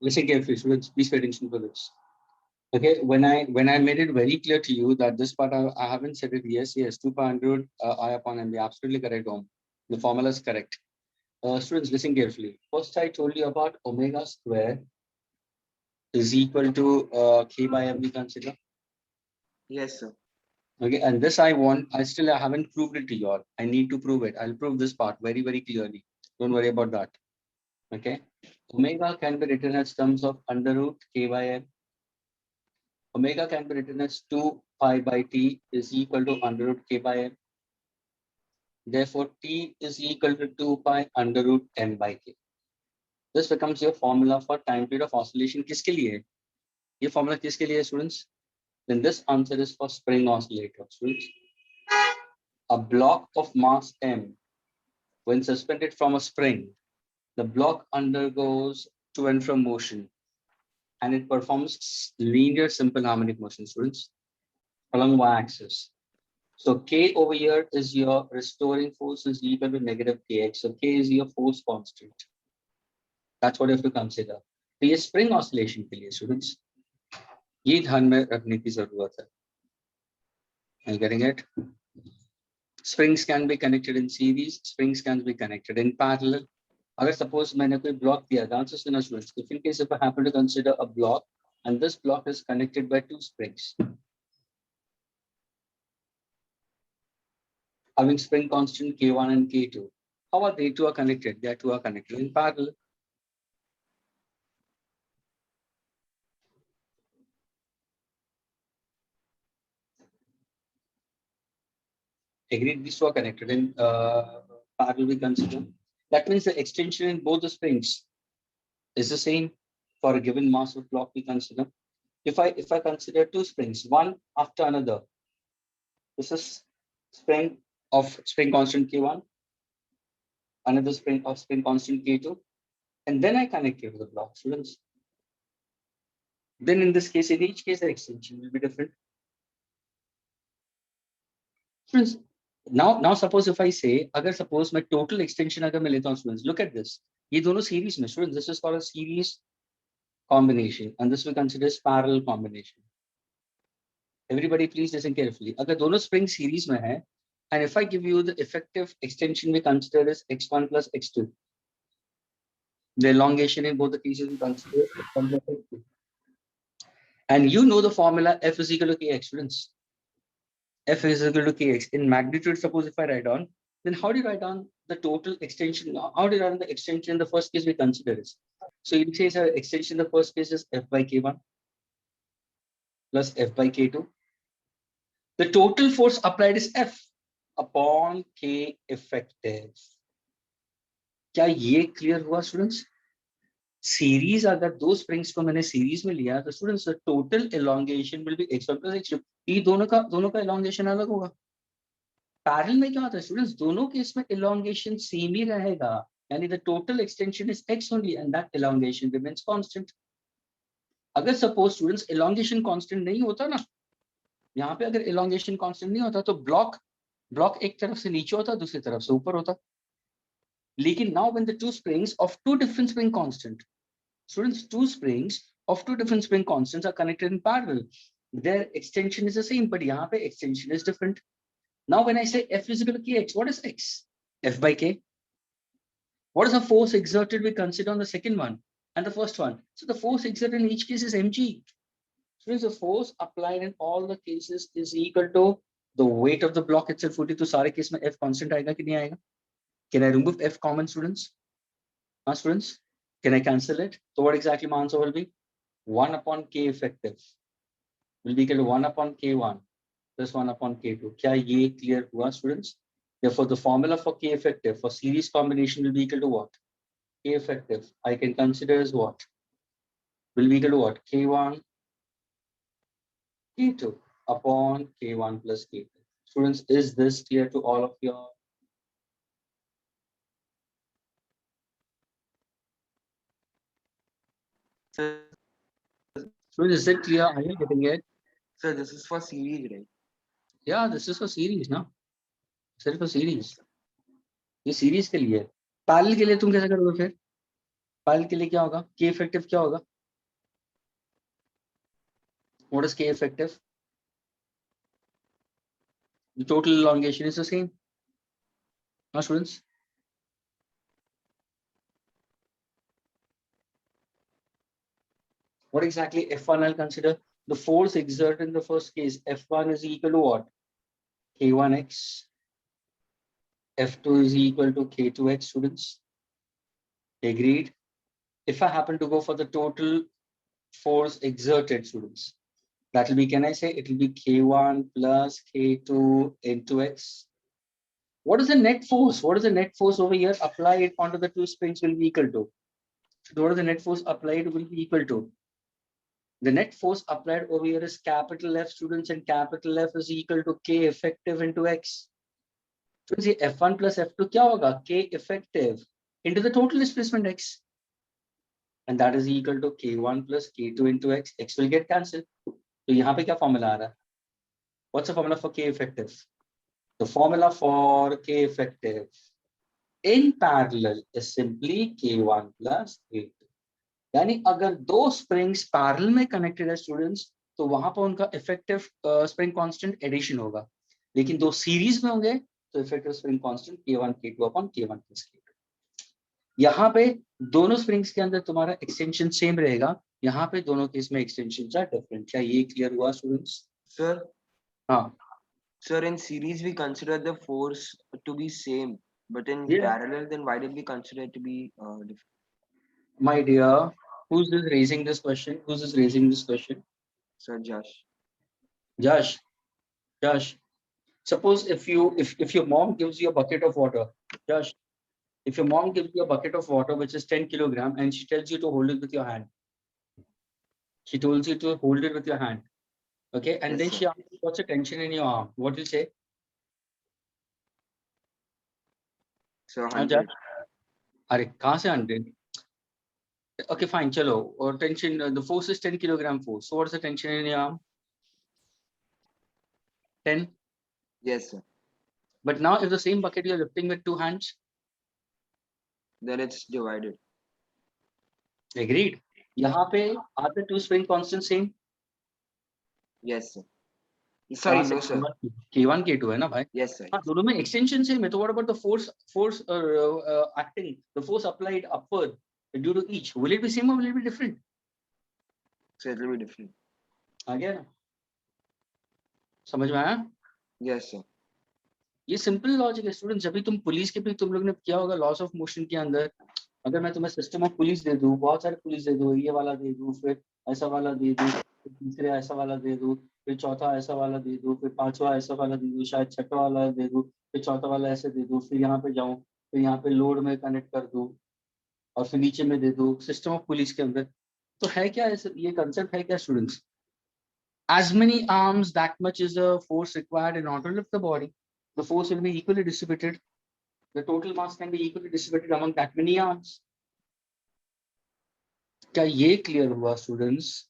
Listen carefully, students. Please pay attention to this. Okay, when I made it very clear to you that this part I haven't said it. Yes, 2 pi under root I upon m. Absolutely correct, Om. The formula is correct. Students, listen carefully. First, I told you about omega square is equal to k by m. We consider. Yes, sir. Okay, and this I haven't proved it to you all. I need to prove it. I'll prove this part very, very clearly. Don't worry about that. Okay, omega can be written as terms of under root k by m. Omega can be written as 2 pi by t is equal to under root k by m. Therefore, t is equal to 2 pi under root m by k. This becomes your formula for time period of oscillation. किसके लिए है? ये formula किसके लिए है, students? Then this answer is for spring oscillator, students. A block of mass m, when suspended from a spring, the block undergoes to and from motion, and it performs linear simple harmonic motion, students, along y-axis. So K over here is your restoring force is equal to negative Kx. So K is your force constant. That's what you have to consider. तो ये spring oscillation के लिए students, ये ध्यान में रखने की जरूरत है. Are you getting it? Springs can be connected in series. Springs can be connected in parallel. अगर suppose मैंने कोई block दिया, ध्यान से सुना students. If in case if I happen to consider a block and this block is connected by two springs, having spring constant K1 and K2. How are they two are connected? They two are connected in parallel. Agreed, these two are connected in parallel we consider. That means the extension in both the springs is the same for a given mass of block we consider. If I consider two springs, one after another, this is spring of spring constant K1, another spring of spring constant K2, and then I connect it to the block, students. Then in this case, in each case, the extension will be different. Students, now suppose if I say, अगर suppose मैं total extension अगर मैं लेता हूँ students, look at this. ये दोनों series में students, this is called a series combination, and this we consider as parallel combination. Everybody, please listen carefully. अगर दोनों spring series में है, and if I give you the effective extension we consider as x1 plus x2, the elongation in both the cases we consider x1 plus x2, and you know the formula F is equal to kx, students. F is equal to kx in magnitude. Suppose if I write down, then how do you write down the total extension? How do you write down the extension in the first case we consider this? So you say the extension in the first case is F by K1 plus F by K2. The total force applied is F upon K effective. क्या ये clear हुआ students? Series अगर दो springs को मैंने series में लिया तो students the total elongation will be x1 plus x2. ये दोनों का elongation अलग होगा. पैरेलल में क्या होता है स्टूडेंट्स, दोनों केस में elongation सेम ही रहेगा, यानी the total extension is x only and that elongation remains constant. अगर suppose students elongation constant नहीं होता ना, यहाँ पे अगर elongation constant नहीं होता तो block एक तरफ से नीचे होता, दूसरी तरफ से ऊपर होता. लेकिन now when the two springs of two different spring constant, students, two springs of two different spring constants are connected in parallel, their extension is the same, but यहाँ पे extension is different. Now, when I say F is equal to Kx, what is X? F by K. What is the force exerted we consider on the second one and the first one? So the force exerted in each case is mg. So the force applied in all the cases is equal to the weight of the block itself. तो सारे case में F constant आएगा कि नहीं आएगा? Can I remove F common, students? Students, can I cancel it? So what exactly my answer will be? 1 upon K effective will be equal to 1 upon K1 plus 1 upon K2. क्या ये clear हुआ students? Therefore, the formula for K effective for series combination will be equal to what? K effective I can consider as what? Will be equal to what? K1, K2 upon K1 plus K2. Students, is this clear to all of you? Sir, Students, is it clear? Are you getting it? sir, this is for series, right? Yeah, this is for series, ना? सिर्फ for series. ये series के लिए. Parallel के लिए तुम कैसे करोगे फिर? Parallel के लिए क्या होगा? K effective क्या होगा? What is K effective? The total elongation is the same. Now, students. What exactly F1 I'll consider? The force exerted in the first case, F1 is equal to what? K1x. F2 is equal to K2x, students. Agreed. If I happen to go for the total force exerted, students, that will be, can I say, it will be K1 plus K2 into x. What is the net force? What is the net force over here applied onto the two springs will be equal to? So what is the net force applied will be equal to? The net force applied over here is capital F, students, and capital F is equal to K effective into x. So see F1 plus F2 क्या होगा? K effective into the total displacement x. And that is equal to K1 plus K2 into x. X will get cancelled. तो यहाँ पे क्या formula आ रहा है? What's the formula for K effective? The formula for K effective in parallel is simply K1 plus K2. यानी अगर दो springs parallel में connected है students, तो वहां पर उनका effective spring constant addition होगा. लेकिन दो series में होंगे तो effective spring constant K1 K2 upon K1 plus K2. यहाँ पे दोनों springs के अंदर तुम्हारा extension same रहेगा. यहाँ पे दोनों केस में extensions are different. क्या ये clear हुआ students? Sir. हाँ. Sir, in series we consider the force to be same, but in parallel, then why did we consider it to be different? My dear, who's this raising this question? Who's this raising this question? Sir, Josh. Josh. Suppose if your mom gives you a bucket of water, Josh, if your mom gives you a bucket of water which is 10 kilogram and she tells you to hold it with your hand. She tells you to hold it with your hand. Okay, and Yes, then sir. she asks you what's the tension in your arm. What will you say? So 100. अरे कहाँ से 100? Okay, fine, chalo. Or tension, the force is 10 kilogram force. So what's the tension in your arm? 10. Yes, sir. But now if the same bucket you're lifting with two hands, then it's divided. Agreed. यहाँ पे are the two spring constant same? Yes, sir. Sorry, no, sir. K1 K2 है ना भाई? Yes, sir. हाँ, दोनों में extension same है. तो what about the force acting, the force applied upward due to each? Will it be same or will it be different? So it will be different. आ गया ना? समझ में आया? Yes, sir. ये सिंपल लॉजिक है student. जब भी तुम पुलिस के भी तुम लोग ने किया होगा लॉस ऑफ मोशन के अंदर, अगर मैं तुम्हें सिस्टम ऑफ पुलिस दे दूं, बहुत सारे पुलिस दे दूं, ये वाला दे दूं, फिर ऐसा वाला दे दूं, फिर तीसरे ऐसा वाला दे दूं, फिर चौथा ऐसा वाला दे दूं, फिर पांचवा ऐसा वाला दे दूं, शायद छठा वाला दे दूं, फिर चौथा वाला ऐसे दे दूं, फिर यहाँ पे जाऊं, फिर यहाँ पे लोड में कनेक्ट कर दूं और फिर नीचे में दे दूं सिस्टम ऑफ पुलिस के अंदर. तो है क्या ये कंसेप्ट है क्या students? As many arms, that much is the force required in order to lift the body. The force will be equally distributed. The total mass can be equally distributed among that many arms. क्या ये clear हुआ students?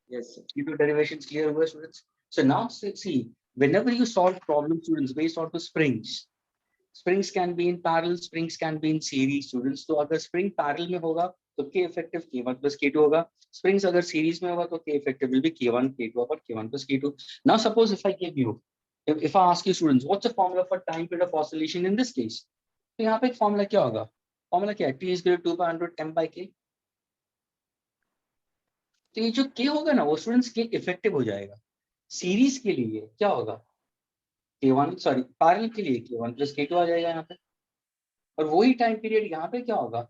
Yes, sir. Your derivations clear हुआ students? So now see, whenever you solve problem students based on the springs can be in parallel, springs can be in series students. तो अगर spring parallel में होगा तो K effective K1 plus K2 होगा. Springs अगर series में होगा तो K effective will be K1 K2 upon K1 plus K2. Now suppose if I give you, if I ask you students, what's the formula for time period of oscillation in this case? तो यहाँ पे एक formula क्या होगा? Formula क्या है? T is equal to 2 by under m by K. तो ये जो K होगा ना वो स्टूडेंट्स K इफेक्टिव हो जाएगा. सीरीज के लिए क्या होगा? K1 सॉरी पैरेलल के लिए K1 plus K2 आ जाएगा यहाँ पे. और वही टाइम पीरियड यहाँ पे क्या होगा?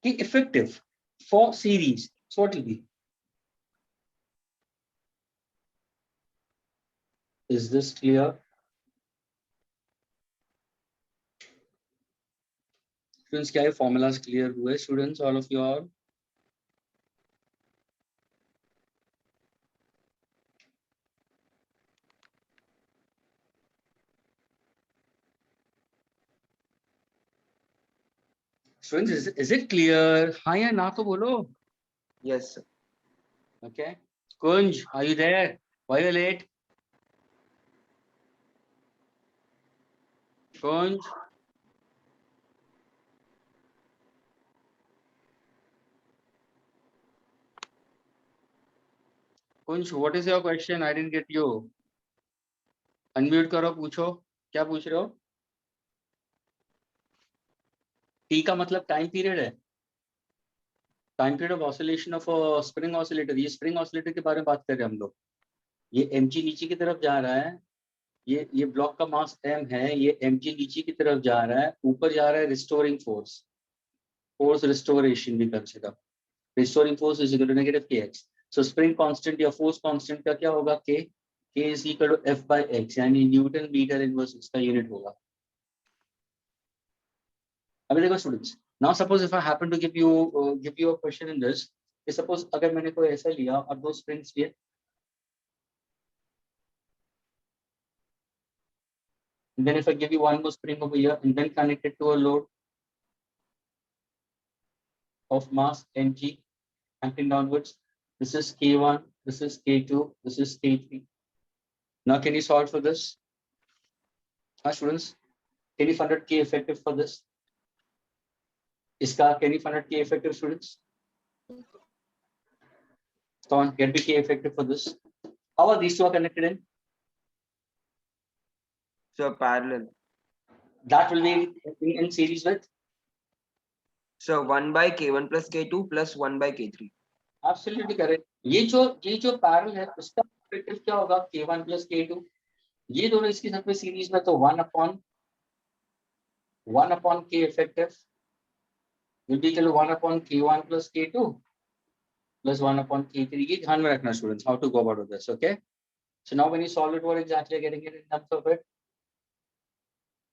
K effective for series. So what will be? Is this clear? Students, क्या ये formulas clear हुए? Students, all of you are? Students, is it clear? हाँ या ना तो बोलो. Yes, sir. Okay. Kunj, are you there? Why are you late? Kunj. Kunsh, what is your question? I didn't get you. Unmute करो, पूछो क्या पूछ रहे हो? T का मतलब टाइम पीरियड है. Time period of oscillation of spring oscillator. ये स्प्रिंग ऑसिलेटर के बारे में बात कर रहे हैं हम लोग. ये mg नीचे की तरफ जा रहा है. ये ब्लॉक का मास m है. ये mg नीचे की तरफ जा रहा है. ऊपर जा रहा है रिस्टोरिंग फोर्स. फोर्स रिस्टोरेशन भी consider. Restoring force is equal to negative kx. So spring constant या फोर्स कांस्टेंट का क्या होगा? k. k is equal to f by x, यानी न्यूटन मीटर इनवर्स इसका यूनिट होगा. अभी देखो students, now suppose if I happen to give you a question in this. Suppose अगर मैंने कोई ऐसा लिया और दो स्प्रिंग्स लिए. Then if I give you one more spring over here and then connect it to a load of mass mg acting downwards, this is k1, this is k2, this is k3. Now can you solve for this? Students, can you find out k effective for this? Can you find out k effective, students? Come on, get me k effective for this. How are these two are connected in? So parallel. That will be in series with? So 1 by k1 plus k2 plus 1 by k3. Absolutely correct. ये जो parallel है उसका effective क्या होगा? k1 plus k2. ये दोनों इसके साथ में सीरीज में तो 1 upon k effective will be equal to 1 upon k1 plus k2 plus 1 upon k3. ये ध्यान में रखना students, how to go about this. Okay, so now when you solve it, what exactly are getting it in terms of it?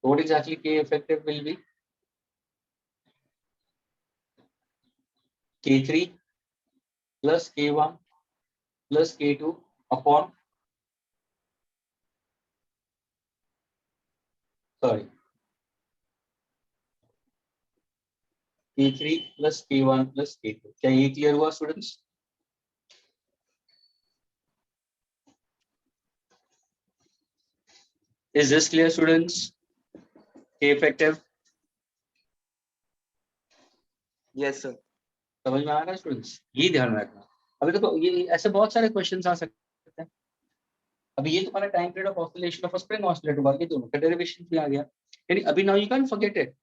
What exactly k effective will be? k3 plus k1 plus k2 upon, sorry, k3 plus k1 plus k2. क्या ये clear हुआ students? Is this clear students? K effective? Yes sir. समझ में आ रहा है students? ये ध्यान में रखना. अभी देखो ये ऐसे बहुत सारे क्वेश्चंस आ सकते हैं. अभी ये तुम्हारा time period of oscillation of a spring oscillator हुआ, ये दोनों का डेरिवेशन भी आ गया. यानी अभी now you can forget it.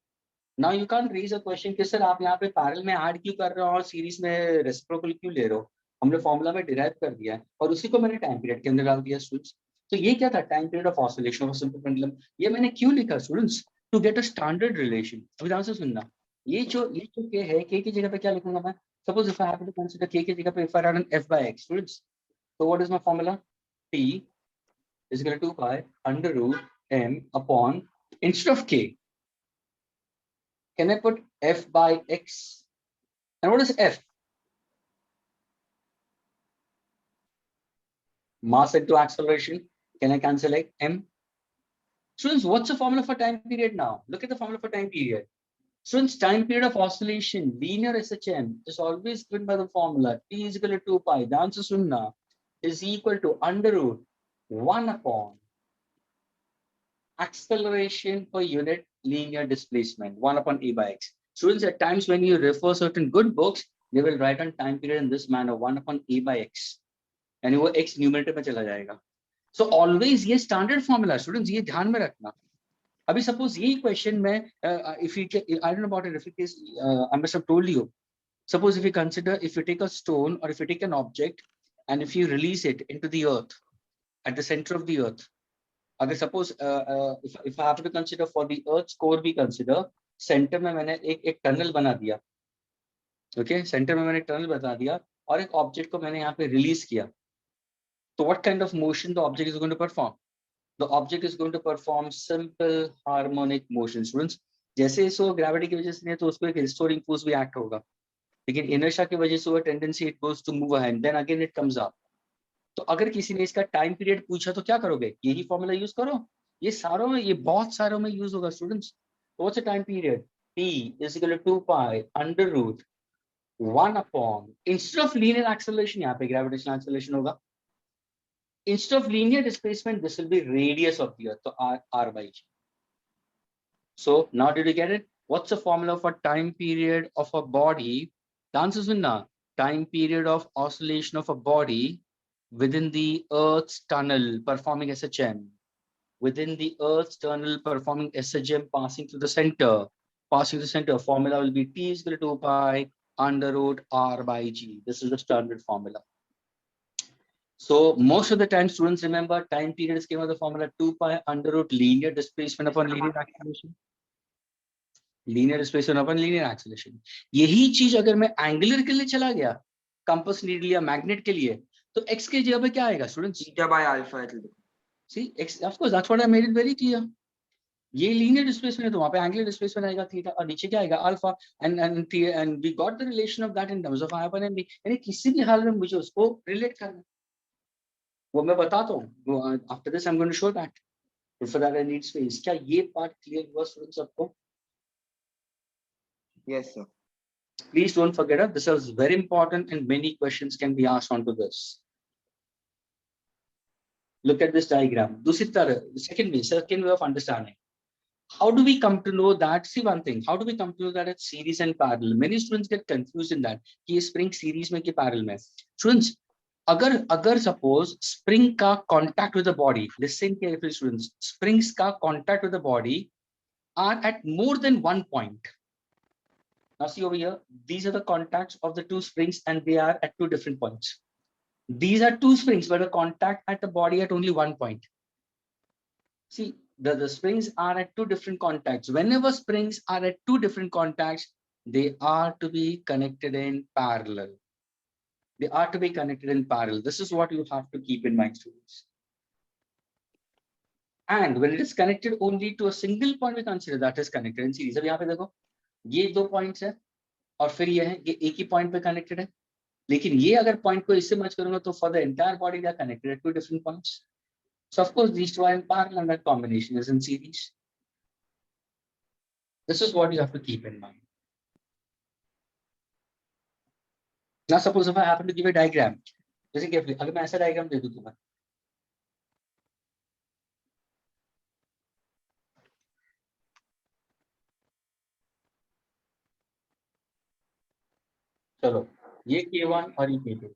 Now you can raise a question कि सर आप यहाँ पे पैरेलल में ऐड क्यों कर रहे हो और सीरीज में रेसिप्रोकल क्यों ले रहे हो? हमने फॉर्मूला में डिराइव कर दिया है और उसी को मैंने टाइम पीरियड के अंदर डाल दिया स्टूडेंट्स. तो ये क्या था? Time period of oscillation of simple pendulum. ये मैंने क्यों लिखा students? To get a standard relation. अभी ध्यान से सुनना. ये जो के है, के की जगह पे क्या लिखूंगा मैं? Suppose if I have to consider K की जगह पे if I write N f by x students, तो what is my formula? t is equal to 2 pi under root m upon, instead of k, can I put f by x? And what is f? Mass into acceleration. Can I cancel like m? Students, what's the formula for time period now? Look at the formula for time period. Students, time period of oscillation, linear SHM, is always given by the formula t is equal to 2 pi. The answer sunna is equal to under root 1 upon acceleration per unit linear displacement, 1 upon a by x. Students, at times when you refer certain good books, they will write on time period in this manner, 1 upon a by x. यानी वो x numerator में चला जाएगा. So always ये standard formula students, ये ध्यान में रखना. अभी suppose यही question में if you I don't know about it, if it is I must have told you. Suppose if you consider, if you take a stone or if you take an object and if you release it into the earth at the center of the earth. अगर suppose if I have to consider for the earth's core भी consider, center में मैंने एक tunnel बना दिया. Okay, center में मैंने tunnel बना दिया और एक ऑब्जेक्ट को मैंने यहाँ पे रिलीज किया. So what kind of motion the object is going to perform? The object is going to perform simple harmonic motion. Students, जैसे इसको ग्रेविटी की वजह से नहीं तो उसको एक रिस्टोरिंग फोर्स भी एक्ट होगा, लेकिन इनर्शिया की वजह से वो tendency it goes to move ahead, then again it comes up. तो अगर किसी ने इसका टाइम पीरियड पूछा तो क्या करोगे? यही फॉर्मूला यूज करो. ये सारों में, ये बहुत सारों में यूज होगा students. What's the time period? t is equal to 2 pi under root 1 upon, instead of linear acceleration यहाँ पे gravitational acceleration होगा. Instead of linear displacement, this will be radius of the earth, so r by g. So now did you get it? What's the formula for time period of a body? The answer is na. Time period of oscillation of a body within the Earth's tunnel performing SHM, within the Earth's tunnel performing SHM passing through the center, formula will be T is equal to 2 pi under root R by G. This is the standard formula. So most of the time students remember time period came out the formula 2 pi under root linear displacement upon linear acceleration. Linear displacement upon linear acceleration. यही चीज अगर मैं angular के लिए चला गया, compass needle या magnet के लिए, तो x के जगह पे क्या आएगा students? Theta by alpha. See, x, of course, that's what I made it very clear. ये लीनियर डिस्प्लेसमेंट है तो वहां पे एंगुलर डिस्प्लेसमेंट आएगा थीटा और नीचे क्या आएगा alpha and we got the relation of that in terms of आयतन एंड यानी किसी भी हाल में मुझे उसको रिलेट करना है, वो मैं बताता हूँ after this I am going to show that, for that I need space. क्या ये पार्ट क्लियर हुआ स्टूडेंट्स सबको? Yes, sir. Please don't forget it. This is very important and many questions can be asked onto this. Look at this diagram. Second way of understanding. How do we come to know that? See one thing. How do we come to know that it's series and parallel? Many students get confused in that. कि spring series में कि parallel में. Students, अगर suppose spring का contact with the body, listen carefully students. Springs का contact with the body are at more than one point. Now see over here. These are the contacts of the two springs and they are at two different points. These are two springs, but the contact at the body at only one point. See, the springs are at two different contacts. Whenever springs are at two different contacts, they are to be connected in parallel. They are to be connected in parallel. This is what you have to keep in mind, students. And when it is connected only to a single point, we consider that is connected in series. अब यहाँ पे देखो, ये दो points है, और फिर ये है, ये एक ही point पे connected है. लेकिन ये अगर point को इससे merge करूँगा, तो for the entire body they are connected at two different points. So of course these two are in parallel and that combination is in series. This is what you have to keep in mind. Now suppose if I happen to give a diagram, listen carefully. अगर मैं ऐसा diagram दे दूं तुम्हें, चलो ये K1 और ये K2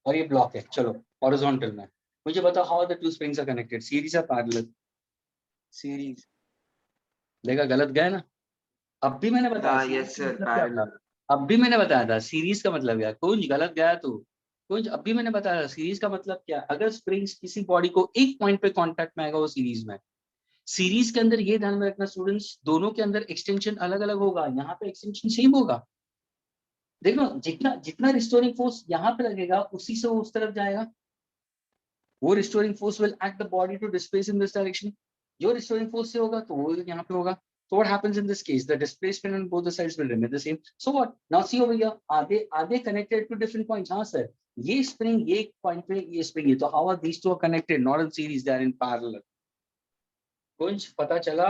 और ये ब्लॉक है, चलो हॉरिजॉन्टल में, मुझे बताओ how the two springs are connected, series or parallel? Series. देखा गलत गया ना? अब भी मैंने बताया Yes, sir. Parallel. अब भी मैंने बताया था सीरीज का मतलब क्या, कुछ गलत गया तो कुछ, अब भी मैंने बताया था सीरीज का मतलब क्या, अगर स्प्रिंग्स किसी बॉडी को एक पॉइंट पे कांटेक्ट में आएगा वो सीरीज में. सीरीज के अंदर ये ध्यान में रखना स्टूडेंट्स, दोनों के अंदर एक्सटेंशन अलग अलग होगा, यहाँ पे एक्सटेंशन सेम होगा. देखो जितना जितना रिस्टोरिंग फोर्स यहाँ पे लगेगा उसी से वो उस तरफ जाएगा. वो restoring force will act the body to displace in this direction. जो रिस्टोरिंग फोर्स से होगा तो वो यहाँ पे होगा. So what happens in this case? The displacement on both the sides will remain the same. So what? Now see over here. Are they connected to different points? हाँ sir. ये spring ये point पे, ये spring ये. तो how are these two are connected? Not in series. They are in parallel. कुछ पता चला?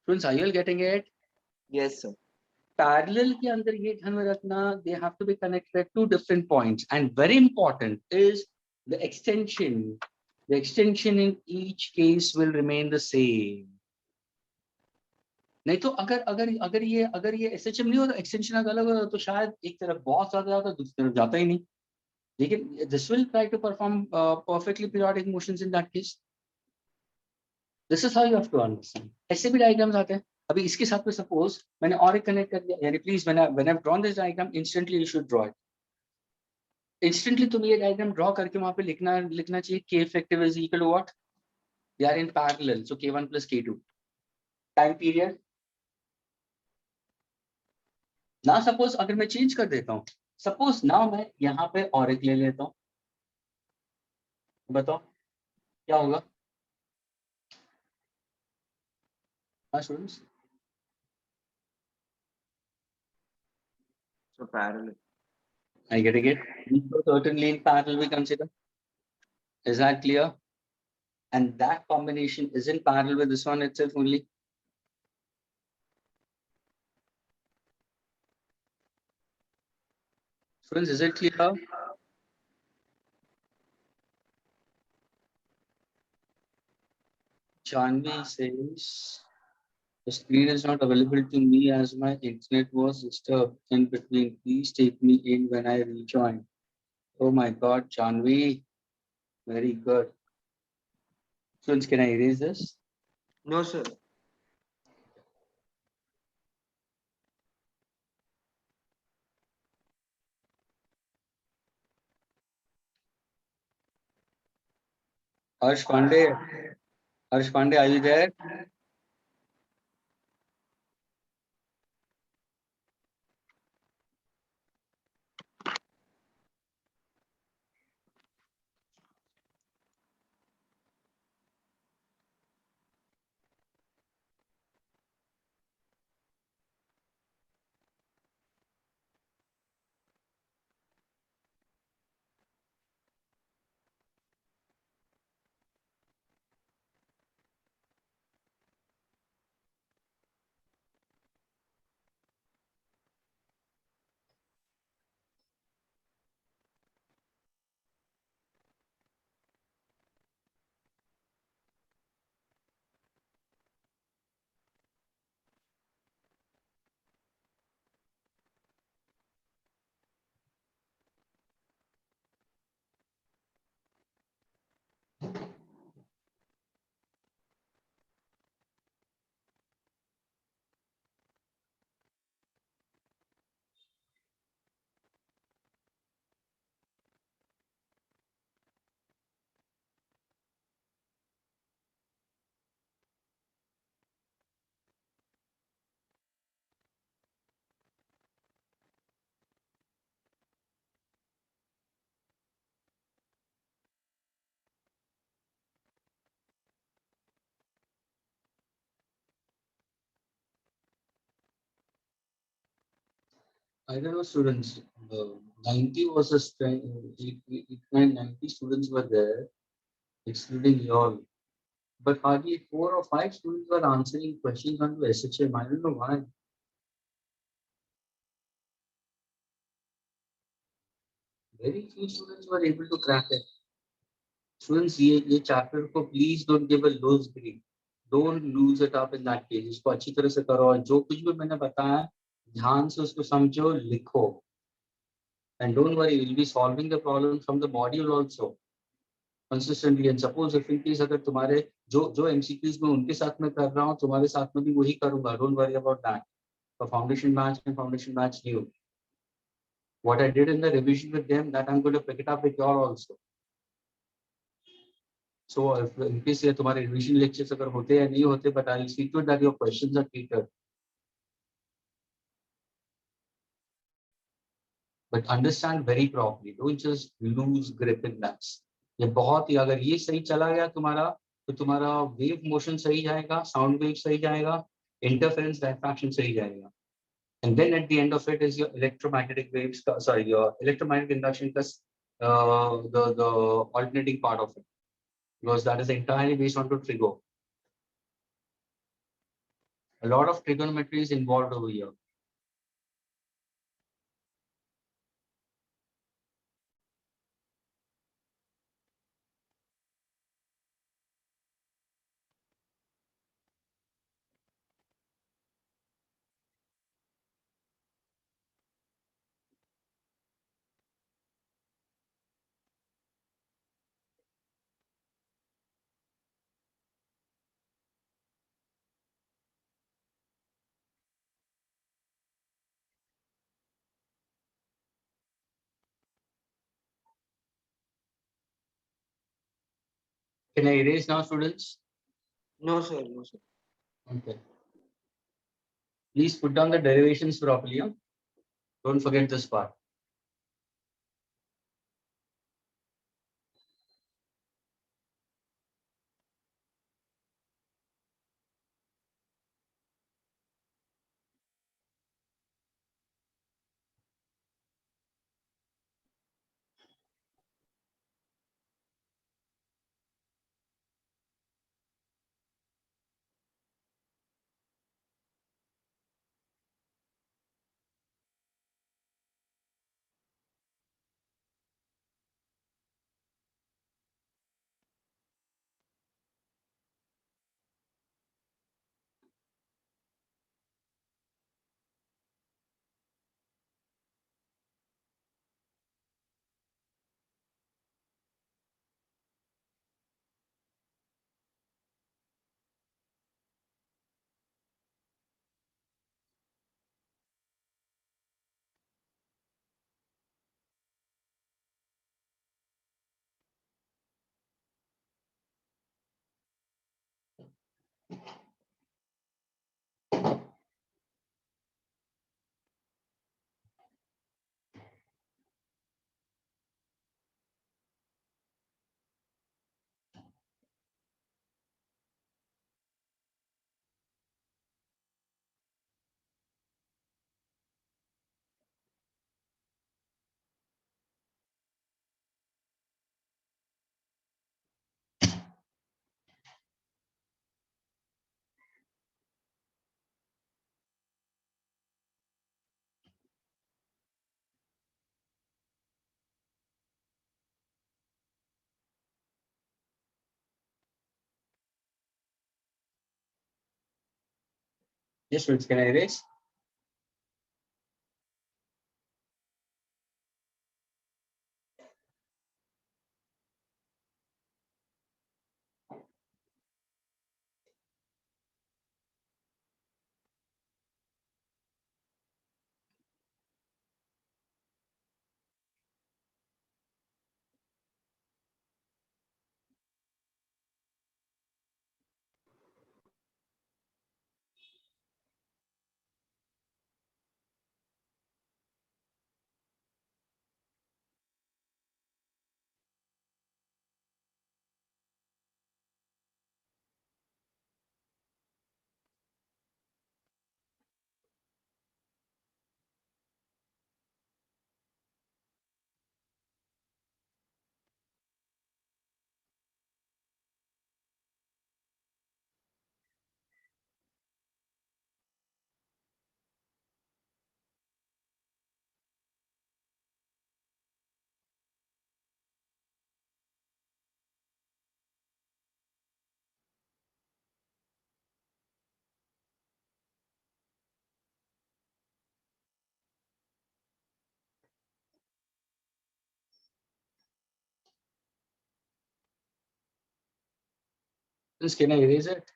Students, are you all getting it? Yes, sir. Parallel के अंदर ये ध्यान में रखना, they have to be connected at two different points, and very important is the extension. The extension in each case will remain the same. नहीं तो अगर अगर अगर ये SHM नहीं होता, एक्सटेंशन अगर अलग होता तो शायद एक तरफ बहुत ज्यादा जाता, दूसरी तरफ जाता ही नहीं. लेकिन this will try to perform perfectly periodic motions in that case. This is how you have to understand. ऐसे भी डायग्राम्स आते हैं. अभी इसके साथ में सपोज मैंने और एक कनेक्ट कर दिया, यानी please when I have drawn this diagram, instantly you should draw it. Instantly तुम्हें ये डायग्राम ड्रॉ करके वहां पे लिखना चाहिए K effective is equal to what? They are in parallel, so K1 plus K2. Time period. ना suppose अगर मैं चेंज कर देता हूँ, सपोज नाउ मैं यहाँ पे और एक ले लेता हूँ, बताओ क्या होगा? हाँ students, So parallel. I get it. So certainly in parallel we consider. Is that clear? And that combination is in parallel with this one itself only. Friends, is it clear? Janvi says The screen is not available to me as my internet was disturbed in between. Please take me in when I rejoin. Oh my God, Janvi, very good. Students, can I erase this? No, sir. Harsh Pandey, are you there? I don't know, students. 90 was a strength. 90 students were there, excluding you all. But hardly 4 or 5 students were answering questions on the SHM. I don't know why. Very few students were able to crack it. Students, ये chapter को please don't give a loose grade. Don't lose it up in that case. इसको अच्छी तरह से करो और जो कुछ भी मैंने बताया ध्यान से उसको समझो लिखो. And don't worry, we'll be solving the problem from the module also consistently. And suppose if in case अगर तुम्हारे जो MCQs में उनके साथ में कर रहा हूँ तुम्हारे साथ में भी वही करूंगा. Don't worry about that. For foundation batch and foundation batch new. What I did in the revision with them, that I'm going to pick it up with you all also. So if in case ये तुम्हारे revision lectures अगर होते या नहीं होते, but I'll see to it that your questions are catered. But understand very properly. Don't just lose grip in that. ये बहुत ही अगर ये सही चला गया तुम्हारा तो तुम्हारा वेव मोशन सही जाएगा, साउंड वेव सही जाएगा, इंटरफेरेंस डायफ्रैक्शन सही जाएगा. And then at the end of it is your electromagnetic waves, sorry, your electromagnetic induction plus the alternating part of it, because that is entirely based on to trigger. A lot of trigonometry is involved over here. Can I erase now, students? No, sir. No, sir. Okay. Please put down the derivations properly. Huh? Don't forget this part. Yes, friends, can I erase? Friends, can I erase it?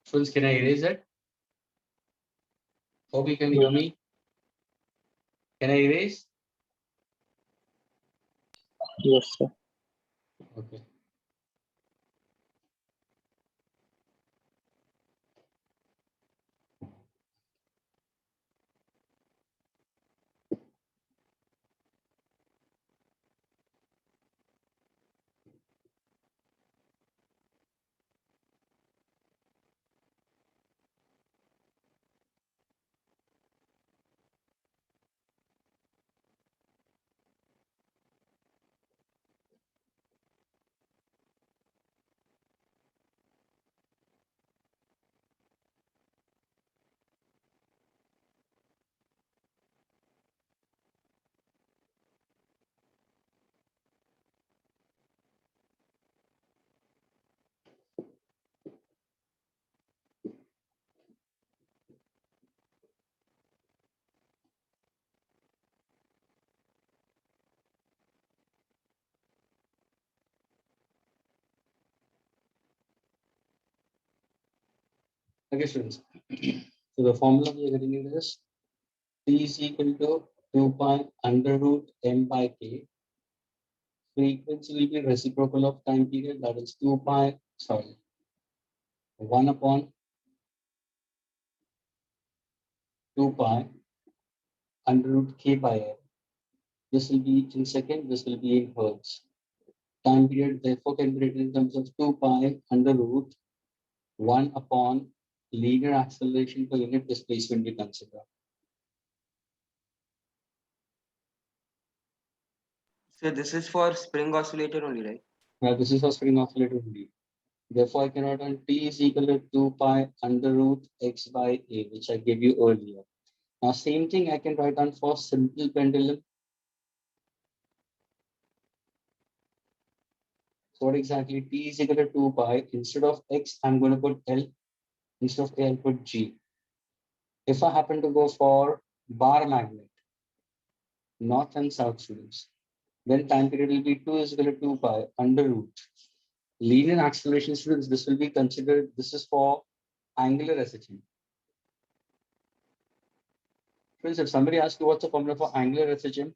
Friends, can I erase it? Hope you can hear me. Can I erase? Yes, sir. Okay. Okay, students. So the formula we are getting is T is equal to 2 pi under root m by k. Frequency will be reciprocal of time period, that is 2 pi, sorry, 1 upon 2 pi under root k by m. This will be in second, this will be in hertz. Time period therefore can be written in terms of 2 pi under root 1 upon linear acceleration per unit displacement we consider. So this is for spring oscillator only, right? Now this is for spring oscillator only. Therefore, I can write on T is equal to 2 pi under root x by a, which I gave you earlier. Now, same thing I can write on for simple pendulum. So what exactly? T is equal to 2 pi. Instead of x, I'm going to put L. Instead of A, I'll put G. If I happen to go for bar magnet, north and south students, then time period will be 2 is equal to 2 pi under root. Linear acceleration students, this will be considered, this is for angular SHM. Friends, if somebody asks you what's the formula for angular SHM,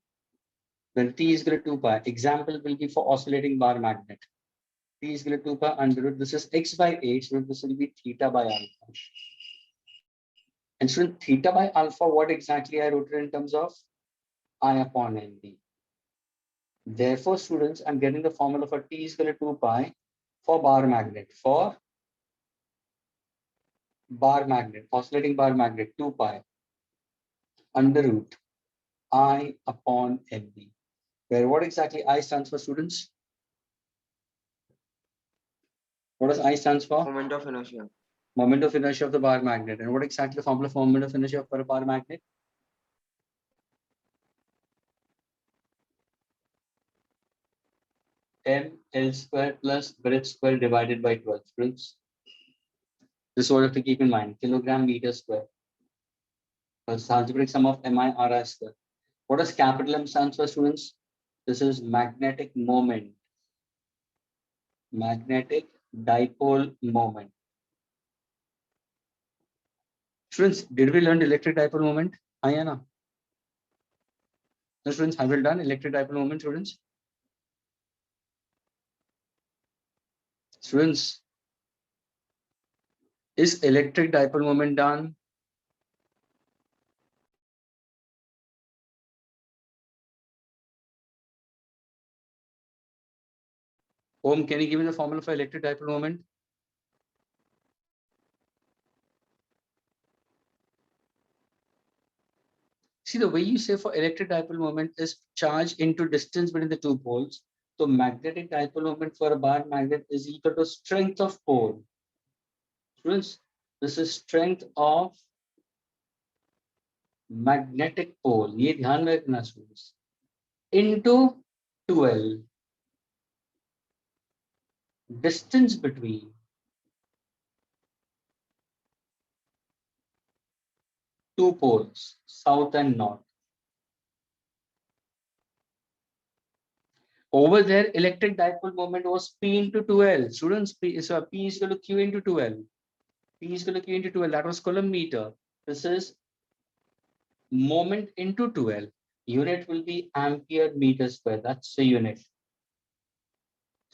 then T is equal to 2 pi. Example will be for oscillating bar magnet. T is equal to 2 pi under root. This is x by h, so this will be theta by alpha. And student, theta by alpha, what exactly I wrote it in terms of I upon NB. Therefore, students, I'm getting the formula for T is equal to 2 pi for bar magnet. For bar magnet, oscillating bar magnet, 2 pi under root I upon NB. Where what exactly I stands for, students? What does I stands for? Moment of inertia. Moment of inertia of the bar magnet. And what exactly the formula for moment of inertia for a bar magnet? mL square plus breadth square divided by 12. Students, this is what you have to keep in mind. Kilogram meter square. That's the algebraic sum of MI/RI square. What does capital M stands for, students? This is magnetic moment. Magnetic dipole moment. Students, did we learn electric dipole moment? Ayana. No, students, have we done electric dipole moment, students? Students, is electric dipole moment done? Om, can you give me the formula for electric dipole moment? See, the way you say for electric dipole moment is charge into distance between the two poles. So magnetic dipole moment for a bar magnet is equal to strength of pole. Students, this is strength of magnetic pole. ये ध्यान में रखना students. Into 12. Distance between two poles, south and north. Over there, electric dipole moment was P into 2L. Students, P is equal to Q into 2L. P is equal to Q into 2L. That was Coulomb meter. This is moment into 2L. Unit will be ampere meter square. That's the unit.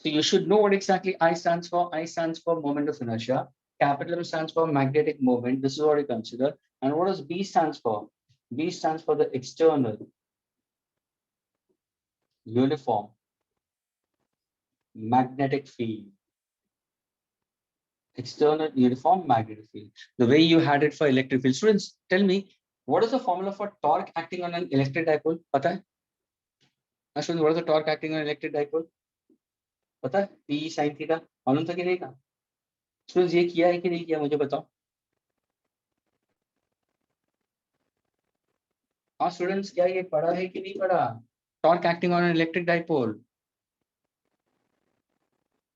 So you should know what exactly I stands for. I stands for moment of inertia. Capital M stands for magnetic moment. This is what you consider. And what does B stands for? B stands for the external uniform magnetic field. External uniform magnetic field. The way you had it for electric field. Students, tell me, what is the formula for torque acting on an electric dipole? पता है? Students, what is the torque acting on an electric dipole? पता है? P sin theta. मालूम था कि नहीं था? Students, ये किया है कि नहीं किया मुझे बताओ. हाँ स्टूडेंट्स, क्या ये पढ़ा है कि नहीं पढ़ा? Torque acting on an electric dipole.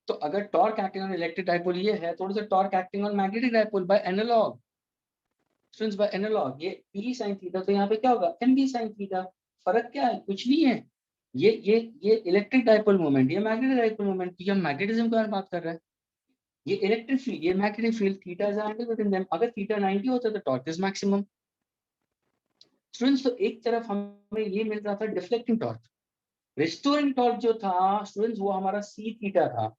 तो अगर torque acting on electric dipole ये है, थोड़ा सा torque acting on magnetic dipole by analogue. Students, by analogue ये P sin थीटा, तो यहाँ पे क्या होगा? MB sin theta. फर्क क्या है? कुछ नहीं है. ये इलेक्ट्रिक डाइपोल मोमेंट, ये मैग्नेटिक डाइपोल मोमेंट. ये हम मैग्नेटिज्म के बारे में बात कर रहे हैं. ये इलेक्ट्रिक फील्ड, ये magnetic field. Theta is angle between them. अगर थीटा 90 होता तो टॉर्क इज मैक्सिमम. स्टूडेंट्स, तो एक तरफ हमें ये मिल रहा था डिफ्लेक्टिंग टॉर्क. रिस्टोरिंग टॉर्क जो था स्टूडेंट्स, वो हमारा सी थीटा था.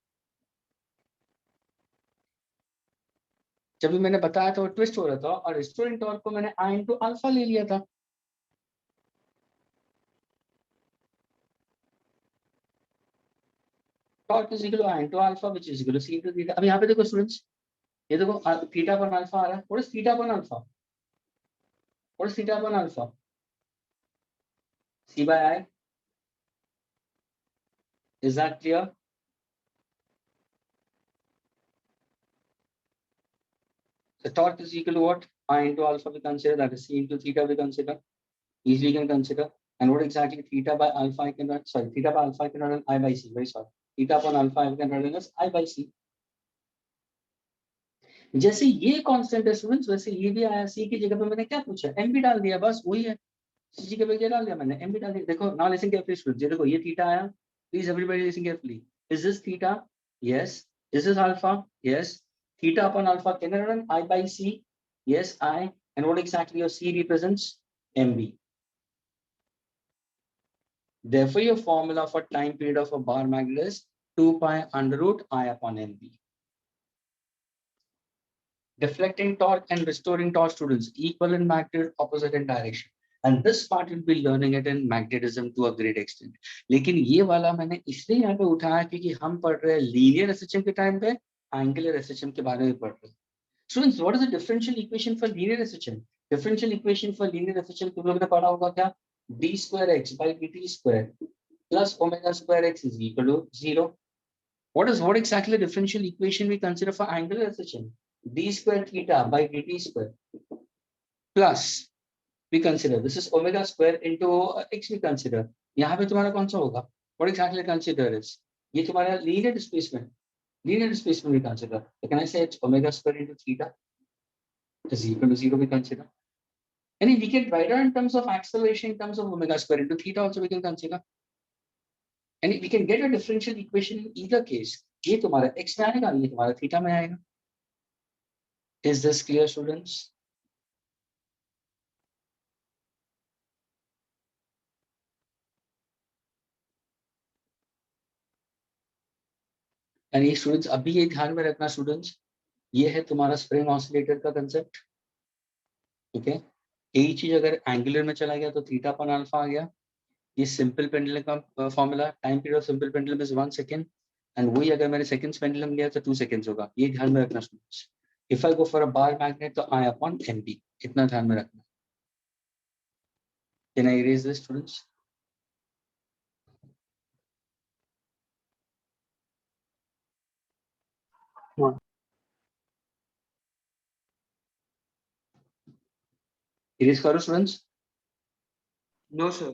जब भी मैंने बताया था वो ट्विस्ट हो रहा था, और रिस्टोरिंग टॉर्क को मैंने आई इंटू अल्फा ले लिया था. Torque is equal to I into alpha which is equal to C into theta. अब यहाँ पे देखो स्टूडेंट्स, ये देखो थीटा अपॉन अल्फा आ रहा है. What is theta upon alpha? What is theta upon alpha? C by I. Is that clear? The torque is equal to what? I into alpha we consider, that is C into theta we consider. Easily can consider. And what exactly theta by alpha I can write? Sorry, theta by alpha I can write I by C. Very sorry. Theta upon alpha I can write as I by C. जैसे ये constant है students, वैसे ये भी आया. सी की जगह पे मैंने क्या पूछा? एम भी डाल दिया, बस वही है. सी की जगह पे क्या डाल दिया मैंने? एम भी डाल दिया. देखो नाउ लिसन केयरफुली स्टूडेंट्स, ये देखो ये थीटा आया. Please everybody listen carefully. Is this theta? Yes. Is this alpha? Yes. Theta upon alpha can I run I by C? Yes, I. And what exactly your C represents? MB. Therefore, your formula for time period of a bar magnet is 2 pi under root I upon MB. Deflecting torque and restoring torque, students, equal in magnitude, opposite in direction. And this part you'll be learning it in magnetism to a great extent. लेकिन ये वाला मैंने इसलिए यहाँ पे उठाया क्योंकि हम पढ़ रहे हैं लीनियर एसएचएम के टाइम पे एंगुलर एसएचएम के बारे में पढ़ रहे हैं. Students, what is the differential equation for linear SHM? Differential equation for linear SHM तुम लोगों ने पढ़ा होगा क्या? D square x by dt square plus omega square x is equal to 0. What exactly the differential equation we consider for angular SHM? D square theta by dt square plus we consider this is omega square into x we consider. यहाँ पे तुम्हारा कौन सा होगा? What exactly consider is? ये तुम्हारा linear displacement. Linear displacement we consider. So can I say it's omega square into theta is equal to 0 we consider? And we can write it in terms of acceleration in terms of omega square into theta also we can consider. And we can get a differential equation in either case. ये तुम्हारा x में आएगा, ये तुम्हारा theta में आएगा. Is this clear, students? And ये students अभी ये ध्यान में रखना students, ये है तुम्हारा स्प्रिंग ऑसिलेटर का कंसेप्ट. ठीक है, यही चीज अगर एंगुलर में चला गया तो थीटा अपन अल्फा आ गया. ये सिंपल पेंडुलम का formula, time period of simple pendulum is 1 second. And वही अगर मैंने सेकंड्स पेंडुलम लिया तो 2 सेकंड्स होगा. ये ध्यान में रखना students. If I go for a bar magnet तो I upon MP, इतना ध्यान में रखना. Can I erase this students? Erase करो students. No, sir.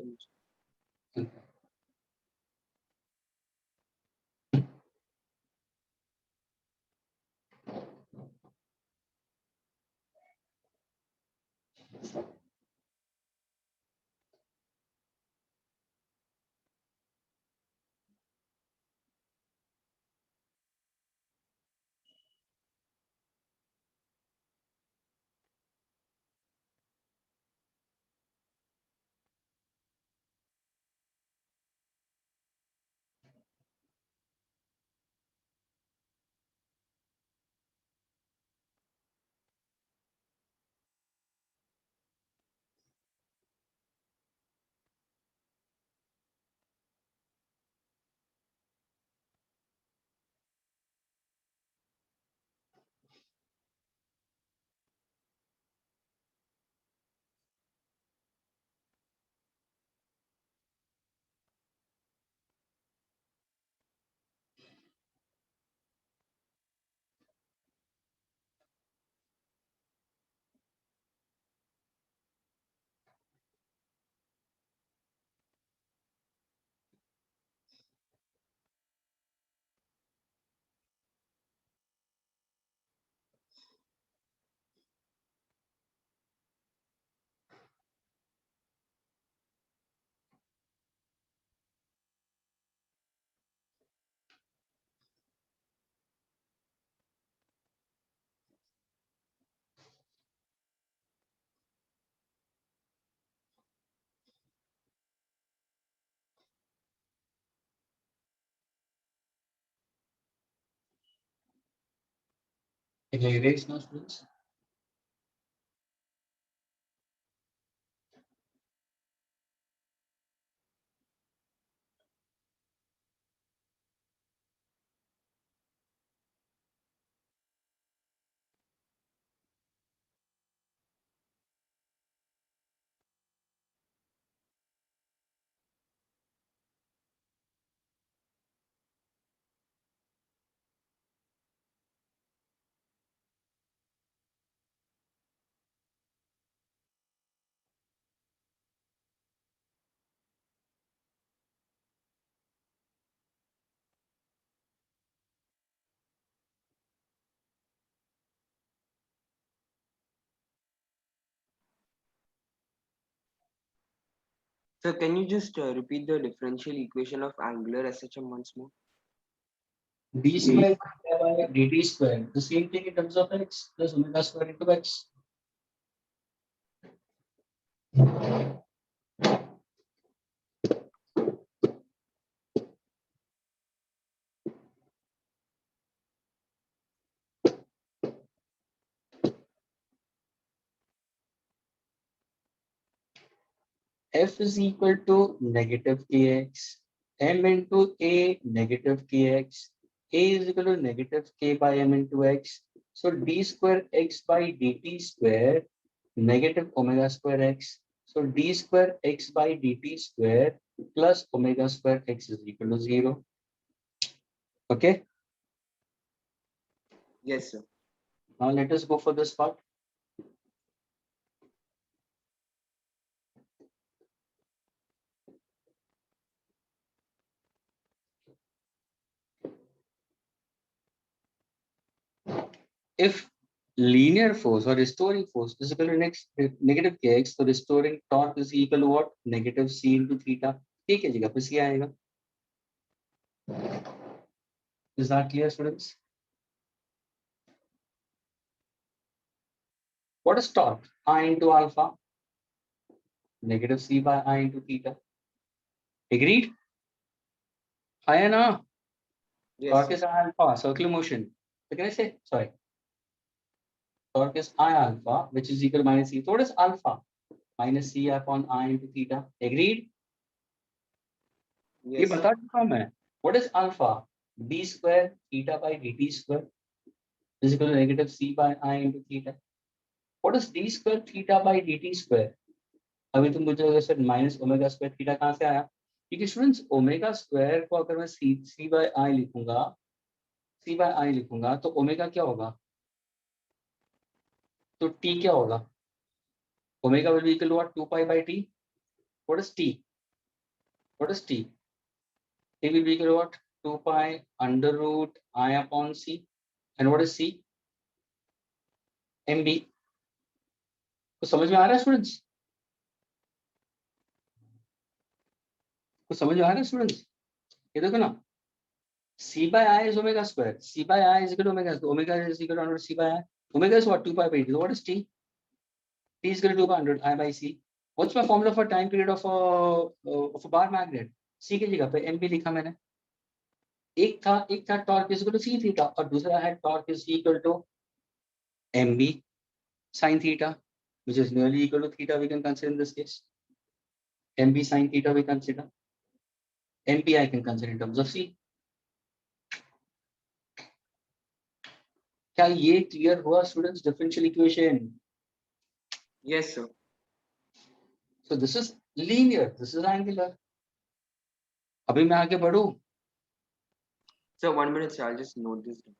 Can I erase now students? So can you just repeat the differential equation of angular SHM once more? D square by dt square. The same thing in terms of x plus omega square into x. F is equal to negative kx, m into a negative kx, a is equal to negative k by m into x. So d square x by dt square negative omega square x. So d square x by dt square plus omega square x is equal to 0. Okay. Yes, sir. Now let us go for this part. If linear force or restoring force is equal to negative kx, so restoring torque is equal to what? Negative c into theta. ठीक है जी, फिर c आएगा. Is that clear, students? What is torque? I into alpha. Negative c by I into theta. Agreed? है ना? Yes, Torque sir. is I alpha, circular motion. So can I say? Sorry. Torque is I alpha, which is equal to minus c. So what is alpha? Minus c upon I into theta. Agreed? ये Yes, sir. बता चुका मैं. What is alpha? B square theta by dt square is equal to negative c by I into theta. What is d square theta by dt square? अभी तुम मुझे अगर sir minus omega square theta कहाँ से आया? क्योंकि students omega square को अगर मैं सी बाय आई लिखूंगा, सी बाय आई लिखूंगा तो ओमेगा क्या होगा? तो टी क्या होगा? Omega will be equal to what? 2 pi by T. What is T? What is T? T will be equal to what? 2 pi under root I upon C. And what is C? M B. तो समझ में आ रहा है students? तो समझ में आ रहा है स्टूडेंट्स? ये देखो ना, c by I is omega square. C by I is equal to omega. So omega is equal to under C by I. Omega is what? 2 pi by t. So what is t? T is equal to 2 by 100 I by C. What's my formula for time period of a bar magnet? C की जगह पे mb लिखा मैंने. एक था torque is equal to C theta और दूसरा है torque is equal to mb sin theta, which is nearly equal to theta. We can consider in this case mb sin theta. We consider mp I can consider in terms of c. क्या ये clear हुआ students? Differential equation. Yes, sir. So this is linear, this is angular. अभी मैं आगे बढ़ूं? Sir, 1 minute, sir. I'll just note this down.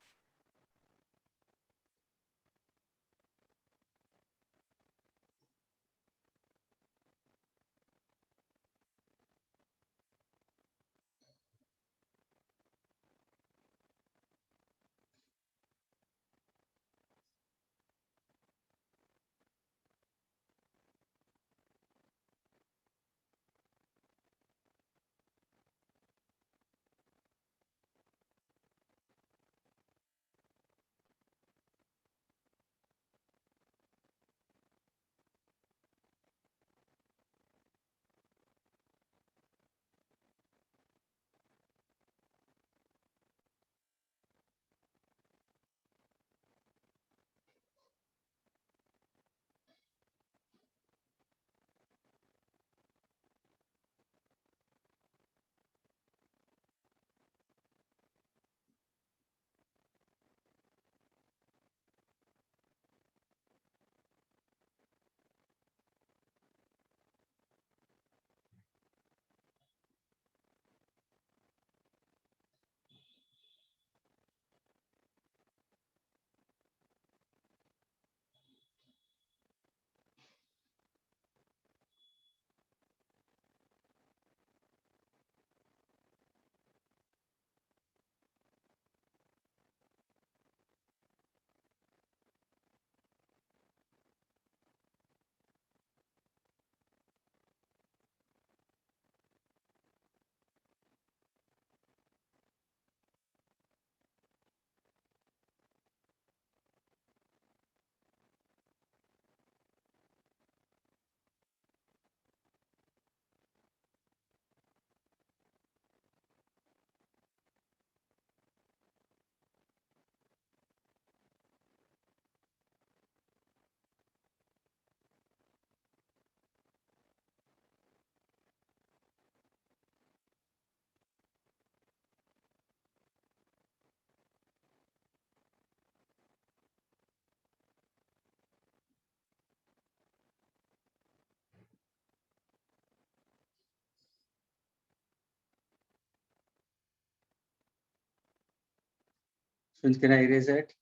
Students, can I erase it?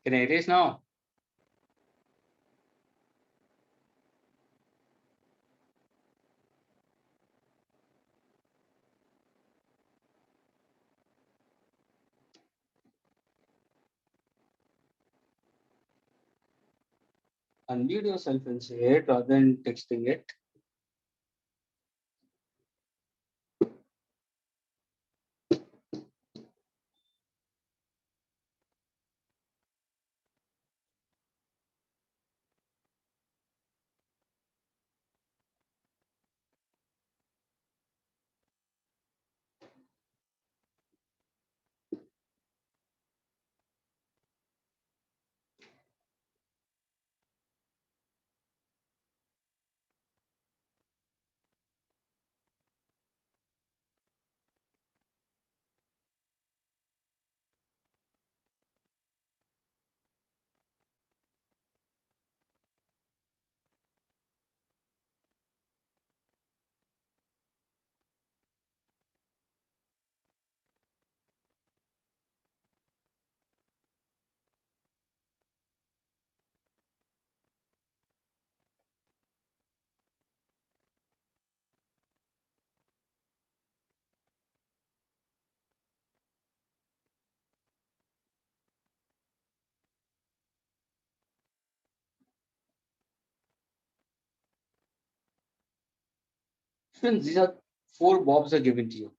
Can I erase now? Unmute yourself and say it rather than texting it. Students, these are 4 bobs are given to you.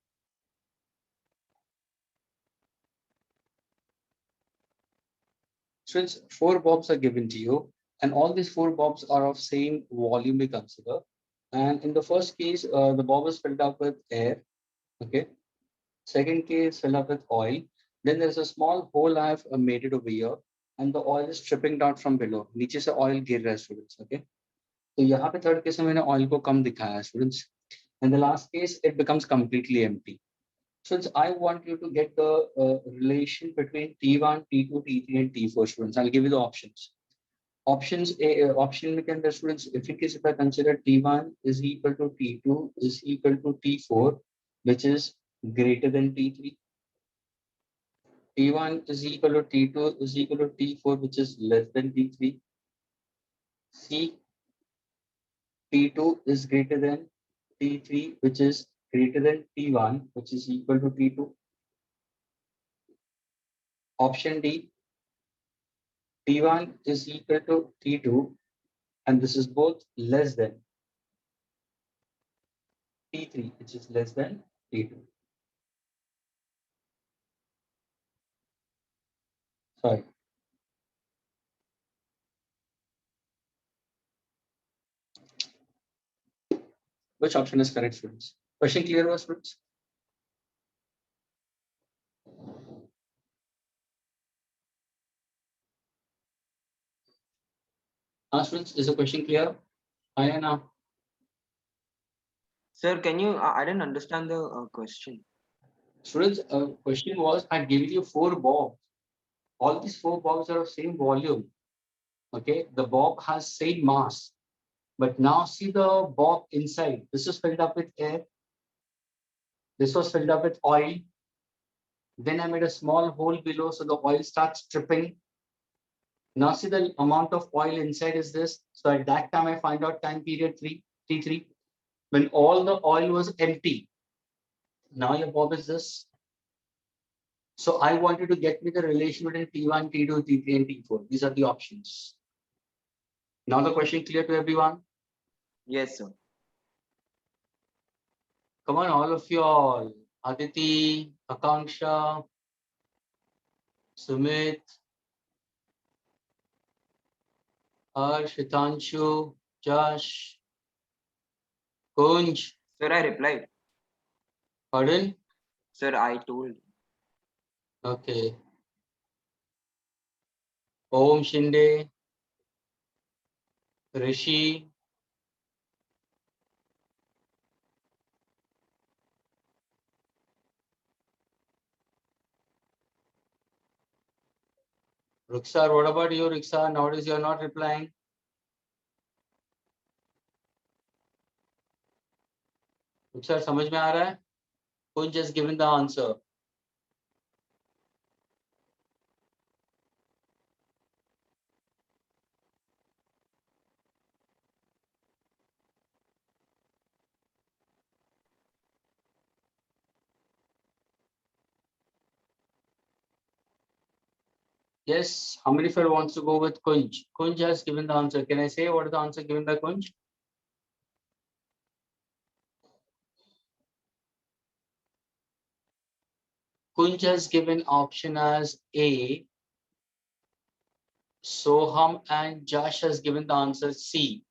Students, 4 bobs are given to you, and all these 4 bobs are of same volume we consider. And in the first case, the bob is filled up with air. Okay. Second case, filled up with oil. Then there's a small hole I've made it over here, and the oil is dripping down from below. नीचे से oil गिर रहा है students. Okay. तो यहाँ पे third case में मैंने oil को कम दिखाया है students. In the last case, it becomes completely empty. So I want you to get the relation between T1, T2, T3, and T4 students. I'll give you the options. Option we can the students, if in case if I consider T1 is equal to T2 is equal to T4, which is greater than T3. T1 is equal to T2 is equal to T4, which is less than T3. C, T2 is greater than T3, which is greater than T1, which is equal to T2. Option D, T1 is equal to T2, and this is both less than T3, which is less than T2. Sorry. Which option is correct, students? Question clear was, students? Students, is the question clear? Ayana. Sir, can you? I didn't understand the question. Students, question was, I gave you 4 bobs. All these 4 bobs are of same volume. Okay, the bob has same mass. But now see the bob inside. This is filled up with air. This was filled up with oil. Then I made a small hole below so the oil starts dripping. Now see the amount of oil inside is this. So at that time I find out time period 3, T3, when all the oil was empty. Now your bob is this. So I wanted to get me the relation between T1, T2, T3, and T4. These are the options. Now the question clear to everyone? Yes, sir. Come on, all of you all. Aditi, Akanksha, Sumit, Harsh, Hitanshu, Josh, Kunj. Sir, I replied. Pardon? Sir, I told. Okay. Om Shinde, Rishi, Ruksar, what about you, Ruksar? Nowadays you're not replying. Ruksar, समझ में आ रहा है? Kunj just given the answer. Yes, how many of you wants to go with Kunj? Kunj has given the answer. Can I say what is the answer given by Kunj? Kunj has given option as A. Soham and Josh has given the answer C.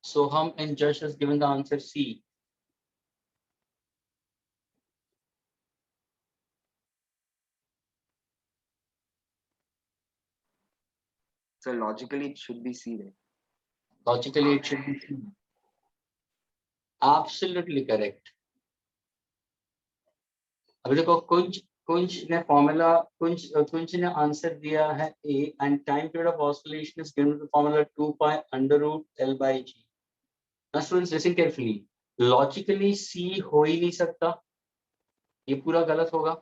Soham and Josh has given the answer C. So logically, it should be C, right? Logically, it should be C. Absolutely correct. अभी देखो कुंज ने formula कुंज ने answer दिया है A and time period of oscillation is given with the formula 2 pi under root L by G. Now students listen carefully. Logically C हो ही नहीं सकता, ये पूरा गलत होगा.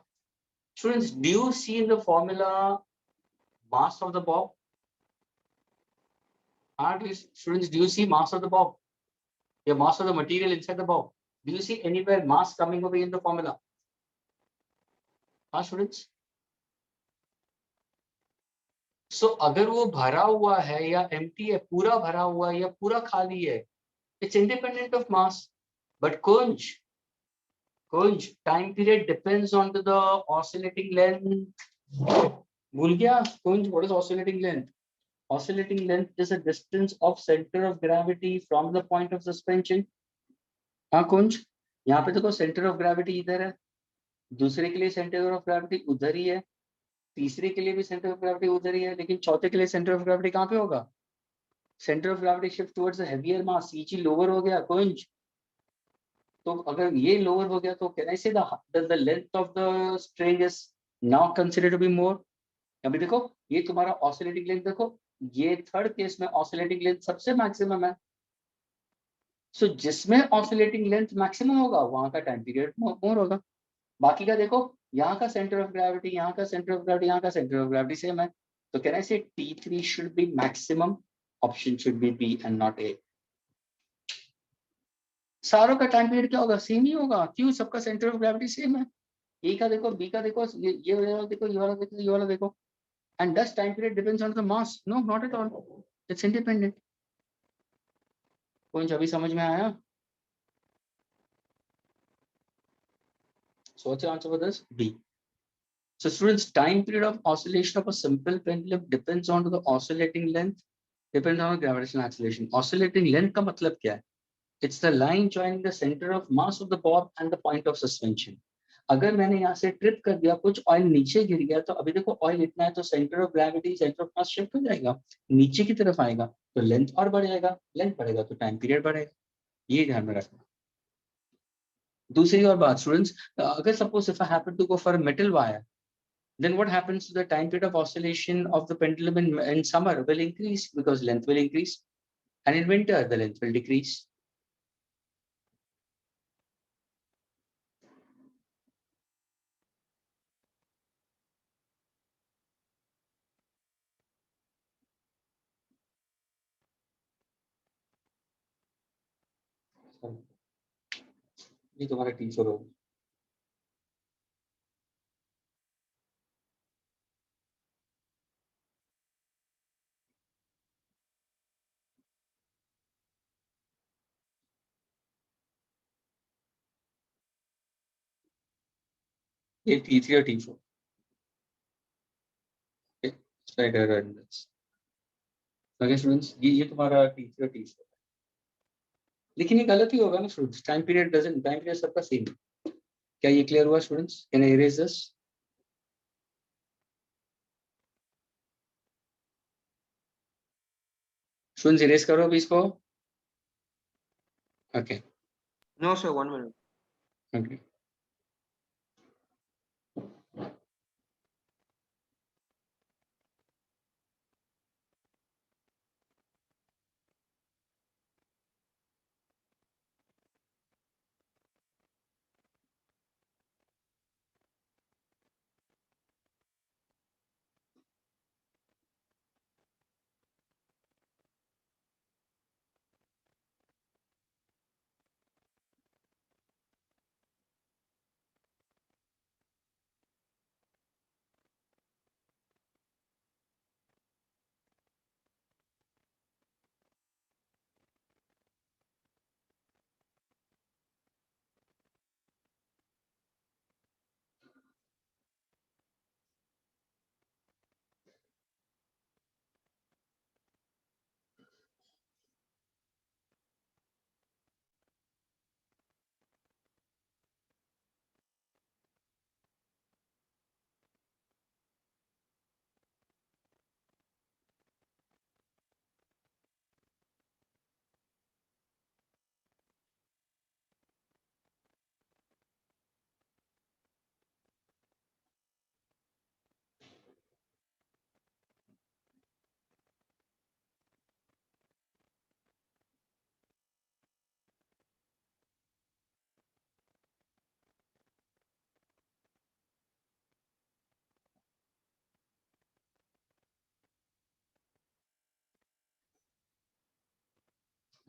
Students, do you see in the formula mass of the bob? Students, do you see mass of the bob? The mass of the material inside the bob. Do you see anywhere mass coming away in the formula? Students? So अगर वो भरा हुआ है या empty है, पूरा भरा हुआ है या पूरा खाली है, it's independent of mass. But Kunj, time period depends on the oscillating length. भूल गया Kunj, what is oscillating length? Oscillating length is a distance of center of gravity from the point of suspension. हाँ कुंज, यहाँ पे देखो centre of gravity इधर है, दूसरे के लिए सेंटर ऑफ ग्रेविटी उधर ही है, तीसरे के लिए भी सेंटर ऑफ ग्रेविटी उधर ही है, लेकिन चौथे के लिए सेंटर ऑफ ग्रेविटी कहाँ पे होगा? Centre of gravity shift towards the heavier mass, ईची लोअर हो गया कुंज. तो अगर ये लोअर हो गया तो can I say the length of the string is now considered to be more. अभी देखो ये तुम्हारा ऑसिलेटिंग लेंथ, देखो ये थर्ड केस में ऑसिलेटिंग लेंथ सबसे मैक्सिमम है. सो जिसमें ऑसिलेटिंग लेंथ मैक्सिमम होगा वहां का टाइम पीरियड मोर होगा. बाकी का देखो, यहाँ का सेंटर ऑफ ग्रेविटी, यहाँ का सेंटर ऑफ ग्रेविटी, यहाँ का सेंटर ऑफ ग्रेविटी सेम है. तो can I say T3 should be maximum, option should be B and not A. सारों का टाइम पीरियड क्या होगा? सेम ही होगा. क्यों? सबका सेंटर ऑफ ग्रेविटी सेम है. ए का देखो, बी का देखो, ये वाला देखो, ये वाला देखो, ये वाला देखो. And does time period depends on the mass? No, not at all. It's independent. कुछ अभी समझ में आया? So what's the answer for this? B. So students, time period of oscillation of a simple pendulum depends on the oscillating length, depends on the gravitational acceleration. Oscillating length का मतलब क्या है? It's the line joining the center of mass of the bob and the point of suspension. अगर मैंने यहाँ से trip कर दिया, कुछ ऑयल नीचे गिर गया, तो अभी देखो ऑयल इतना है तो centre of gravity, centre of mass shift हो जाएगा, नीचे की तरफ आएगा, तो लेंथ और बढ़ जाएगा, लेंथ बढ़ेगा तो टाइम पीरियड बढ़ेगा. ये ध्यान में रखना. दूसरी और बात स्टूडेंट्स, अगर suppose if I happen to go for a metal wire, then what happens to the time period of oscillation of the pendulum in summer will increase because length will increase, and in winter the length will decrease. ये तुम्हारा teacher हो. ये T3 और T4. Okay, straight error in this. Okay students, ये तुम्हारा T3 और T4. लेकिन ये गलत ही होगा ना स्टूडेंट्स. टाइम पीरियड सबका सेम. क्या ये क्लियर हुआ students? Can I erase this? Students erase करो अभी इसको. Okay. No, sir, 1 minute. Okay.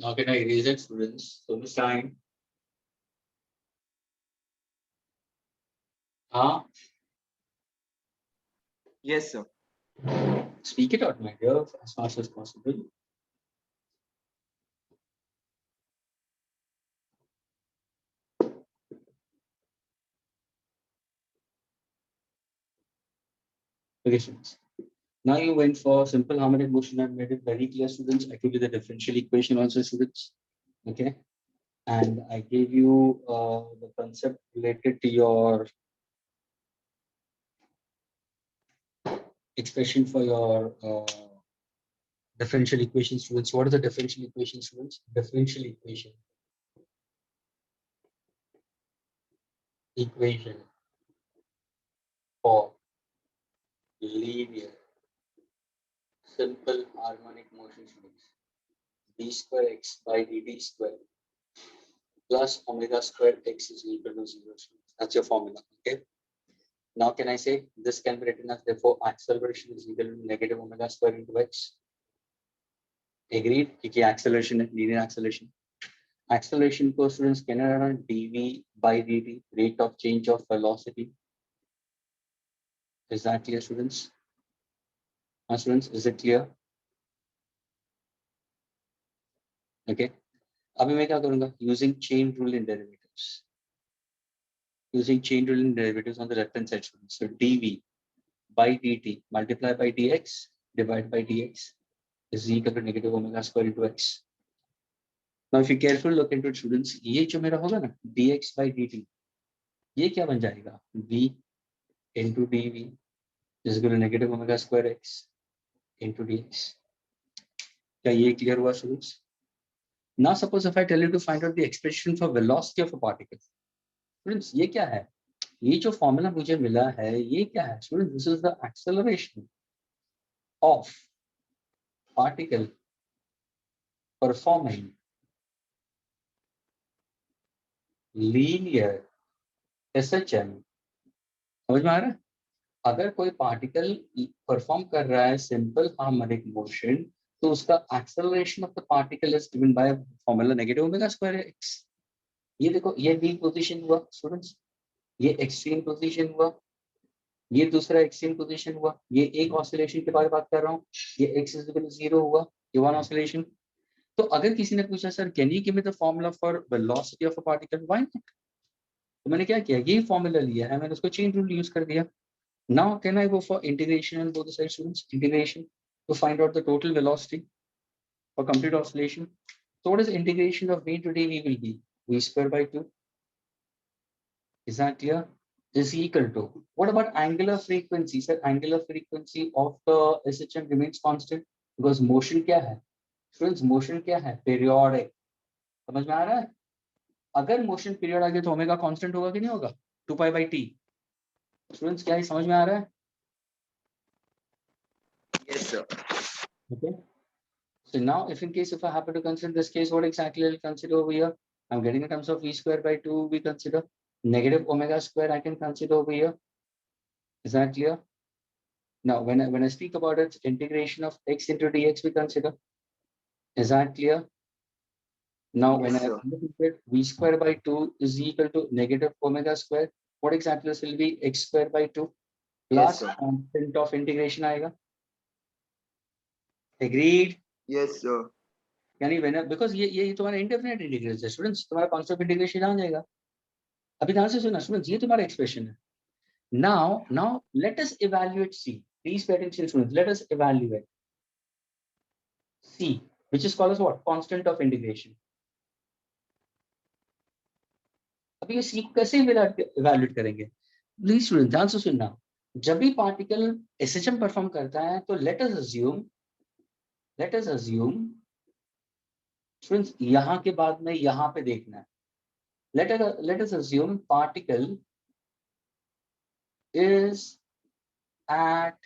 Now can I erase it, students? So this time, Yes, sir. speak it out, my dear, as fast as possible. Okay, students. Now you went for simple harmonic motion and made it very clear, students. I gave you the differential equation also, students. Okay. And I gave you the concept related to your expression for your differential equation, students. What is the differential equation, students? Differential equation for linear simple harmonic motion, students. D square x by dt square plus omega squared x is equal to 0. That's your formula. Okay. Now can I say this can be written as therefore acceleration is equal to negative omega square into x. Agreed? क्योंकि acceleration है linear acceleration. Acceleration को students can run dv by dt, rate of change of velocity. Is that clear, students? Students, is it clear? Okay. अभी मैं क्या करूँगा? Using chain rule in derivatives. Using chain rule in derivatives on the left hand side, students. So dv by dt multiplied by dx divided by dx is equal to negative omega square into x. Now, if you carefully look into it, students, ये जो मेरा होगा ना dx by dt, ये क्या बन जाएगा? v into dv is equal to negative omega square x into dx. क्या ये clear हुआ, students? Now, suppose if I tell you to find out the expression for velocity of a particle, students, ये क्या है? ये जो formula मुझे मिला है, ये क्या है? Students, this is the acceleration of particle performing linear SHM. समझ में आ रहा है? अगर कोई पार्टिकल परफॉर्म कर रहा है सिंपल हार्मोनिक मोशन, तो उसका acceleration of the particle is given by formula negative omega square x. ये देखो, ये बी पोजीशन हुआ स्टूडेंट्स, ये एक्सट्रीम पोजीशन हुआ, ये दूसरा एक्सट्रीम पोजीशन हुआ, ये एक ऑसिलेशन के बारे में बात कर रहा हूँ, ये एक्स इज इक्वल टू 0 हुआ, ये वन ऑसिलेशन. तो अगर किसी ने पूछा sir can you give me the formula for velocity of a particle, why not? तो मैंने क्या किया, ये फॉर्मूला लिया है, मैंने उसको चेन रूल यूज कर दिया. Now, can I go for integration on both the sides, students? Integration to find out the total velocity for complete oscillation. So, what is integration of v into dv will be? V square by 2. Is that clear? Is equal to. What about angular frequency? Sir, angular frequency of the SHM remains constant because motion क्या है? Students, motion क्या है? Periodic. समझ में आ रहा है? अगर motion period आ गया तो ओमेगा constant होगा कि नहीं होगा? 2 pi by t. Students, क्या ये समझ में आ रहा है? Yes, sir. Okay. So now, if in case if I happen to consider this case, what exactly I'll consider over here? I'm getting in terms of v square by 2. We consider negative omega square. I can consider over here. Is that clear? Now, when I speak about it, integration of x into dx, we consider. Is that clear? Now, Yes, when I sir. look at it, v square by 2 is equal to negative omega square. What exactly this will be? X square by 2 Yes, plus sir. constant of integration आएगा. Agreed? Yes, sir. यानी when because ये तुम्हारा indefinite integral है students, तुम्हारा constant of integration आ जाएगा. अभी ध्यान से सुनना स्टूडेंट्स, ये तुम्हारा एक्सप्रेशन है. Now let us evaluate C. Please pay attention, students. Let us evaluate C, which is called as what? Constant of integration. अभी ये C कैसे evaluate करेंगे? Please students, ध्यान से सुनना. जब भी पार्टिकल SHM परफॉर्म करता है, तो let us assume स्टूडेंट्स, यहाँ के बाद में यहाँ पे देखना है. Let us assume particle is at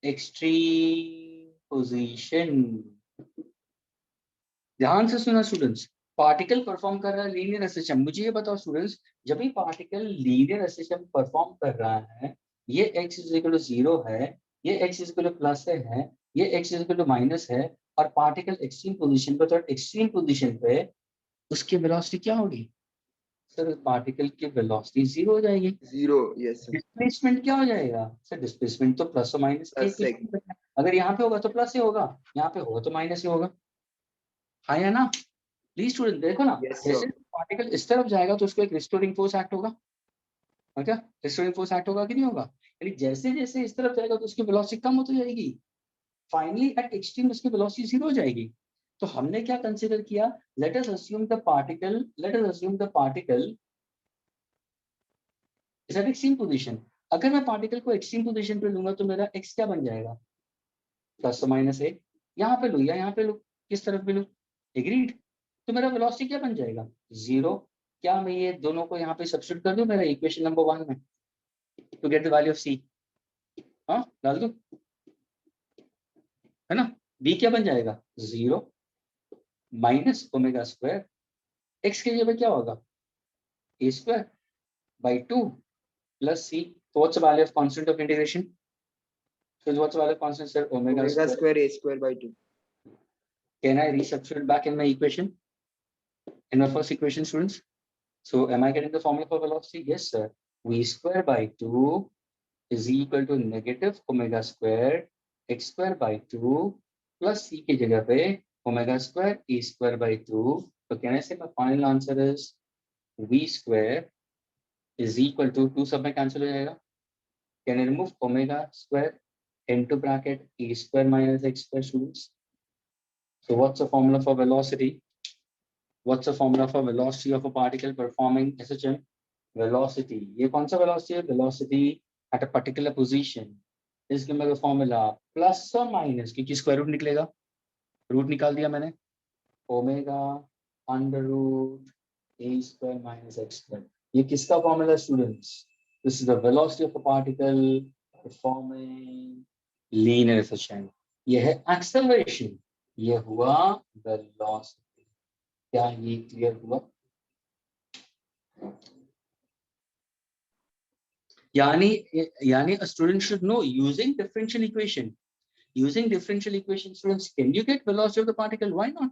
extreme position. ध्यान से सुना स्टूडेंट्स, पार्टिकल परफॉर्म कर रहा है लीनियर एसएचएम. मुझे ये बताओ स्टूडेंट्स, जब भी पार्टिकल लीनियर एसएचएम परफॉर्म कर रहा है, ये x इज इक्वल टू 0 है, ये x is equal to plus है, ये x is equal to minus है. और पार्टिकल एक्सट्रीम पोजीशन पे, तो एक्सट्रीम पोजीशन पे उसकी वेलोसिटी क्या होगी सर? पार्टिकल की वेलोसिटी जीरो हो जाएगी। Zero. Yes, sir. डिस्प्लेसमेंट क्या हो जाएगा सर? डिस्प्लेसमेंट तो प्लस और माइनस Plus एक sec. अगर यहाँ पे होगा तो प्लस ही होगा, यहाँ पे होगा तो माइनस ही होगा। हाँ या ना? प्लीज स्टूडेंट देखो ना, Yes, जैसे sir. पार्टिकल इस तरफ जाएगा तो उसको एक रिस्टोरिंग फोर्स एक्ट होगा, क्या रिस्टोरिंग फोर्स एक्ट होगा कि नहीं होगा? यानी जैसे जैसे इस तरफ जाएगा तो उसकी वेलोसिटी कम होती जाएगी, फाइनली एट एक्सट्रीम उसकी वेलोसिटी जीरो हो जाएगी। तो हमने क्या कंसीडर किया? Let us assume the particle is eight extreme position. अगर मैं पार्टिकल को एक्सट्रीम पोजीशन पे लूंगा तो मेरा एक्स क्या बन जाएगा? प्लस माइनस ए। यहाँ पे लू या यहाँ पे लू, किस तरफ भी लू, एग्रीड? तो मेरा वेलोसिटी क्या बन जाएगा? जीरो। क्या मैं ये दोनों को यहाँ पे सब्स्टिट्यूट कर दूं मेरा इक्वेशन नंबर 1 में to get the value of C? हाँ डाल दूं, है ना? बी क्या बन जाएगा? Zero minus omega square, X की जगह क्या होगा? A square by 2 plus c. So what's the value of constant of integration? So what's the value of constant, sir? Omega Omega square. square A square by 2. Can I resubstitute back in my equation? In my first equation, students? So am I getting the formula for velocity? Yes, sir. V square by 2 is equal to negative omega square x square by 2 plus c की जगह पे omega square e square by 2. So can I say my final answer is v square is equal to 2 सब में cancel हो जाएगा. Can I remove omega square into bracket e square minus x square, students? So what's the formula for velocity? What's the formula for velocity of a particle performing SHM? Velocity. ये कौन सा velocity है? Velocity at a particular position. इसके मेरे formula plus or minus, क्योंकि square root निकलेगा, root निकाल दिया मैंने, omega under root a square minus x square. ये किसका formula students? This is the velocity of a particle performing linear SHM. ये है acceleration, ये हुआ velocity. क्या ये क्लियर हुआ? यानी यानी a student should know using differential equation. Using differential equation, students, can you get velocity of the particle? Why not?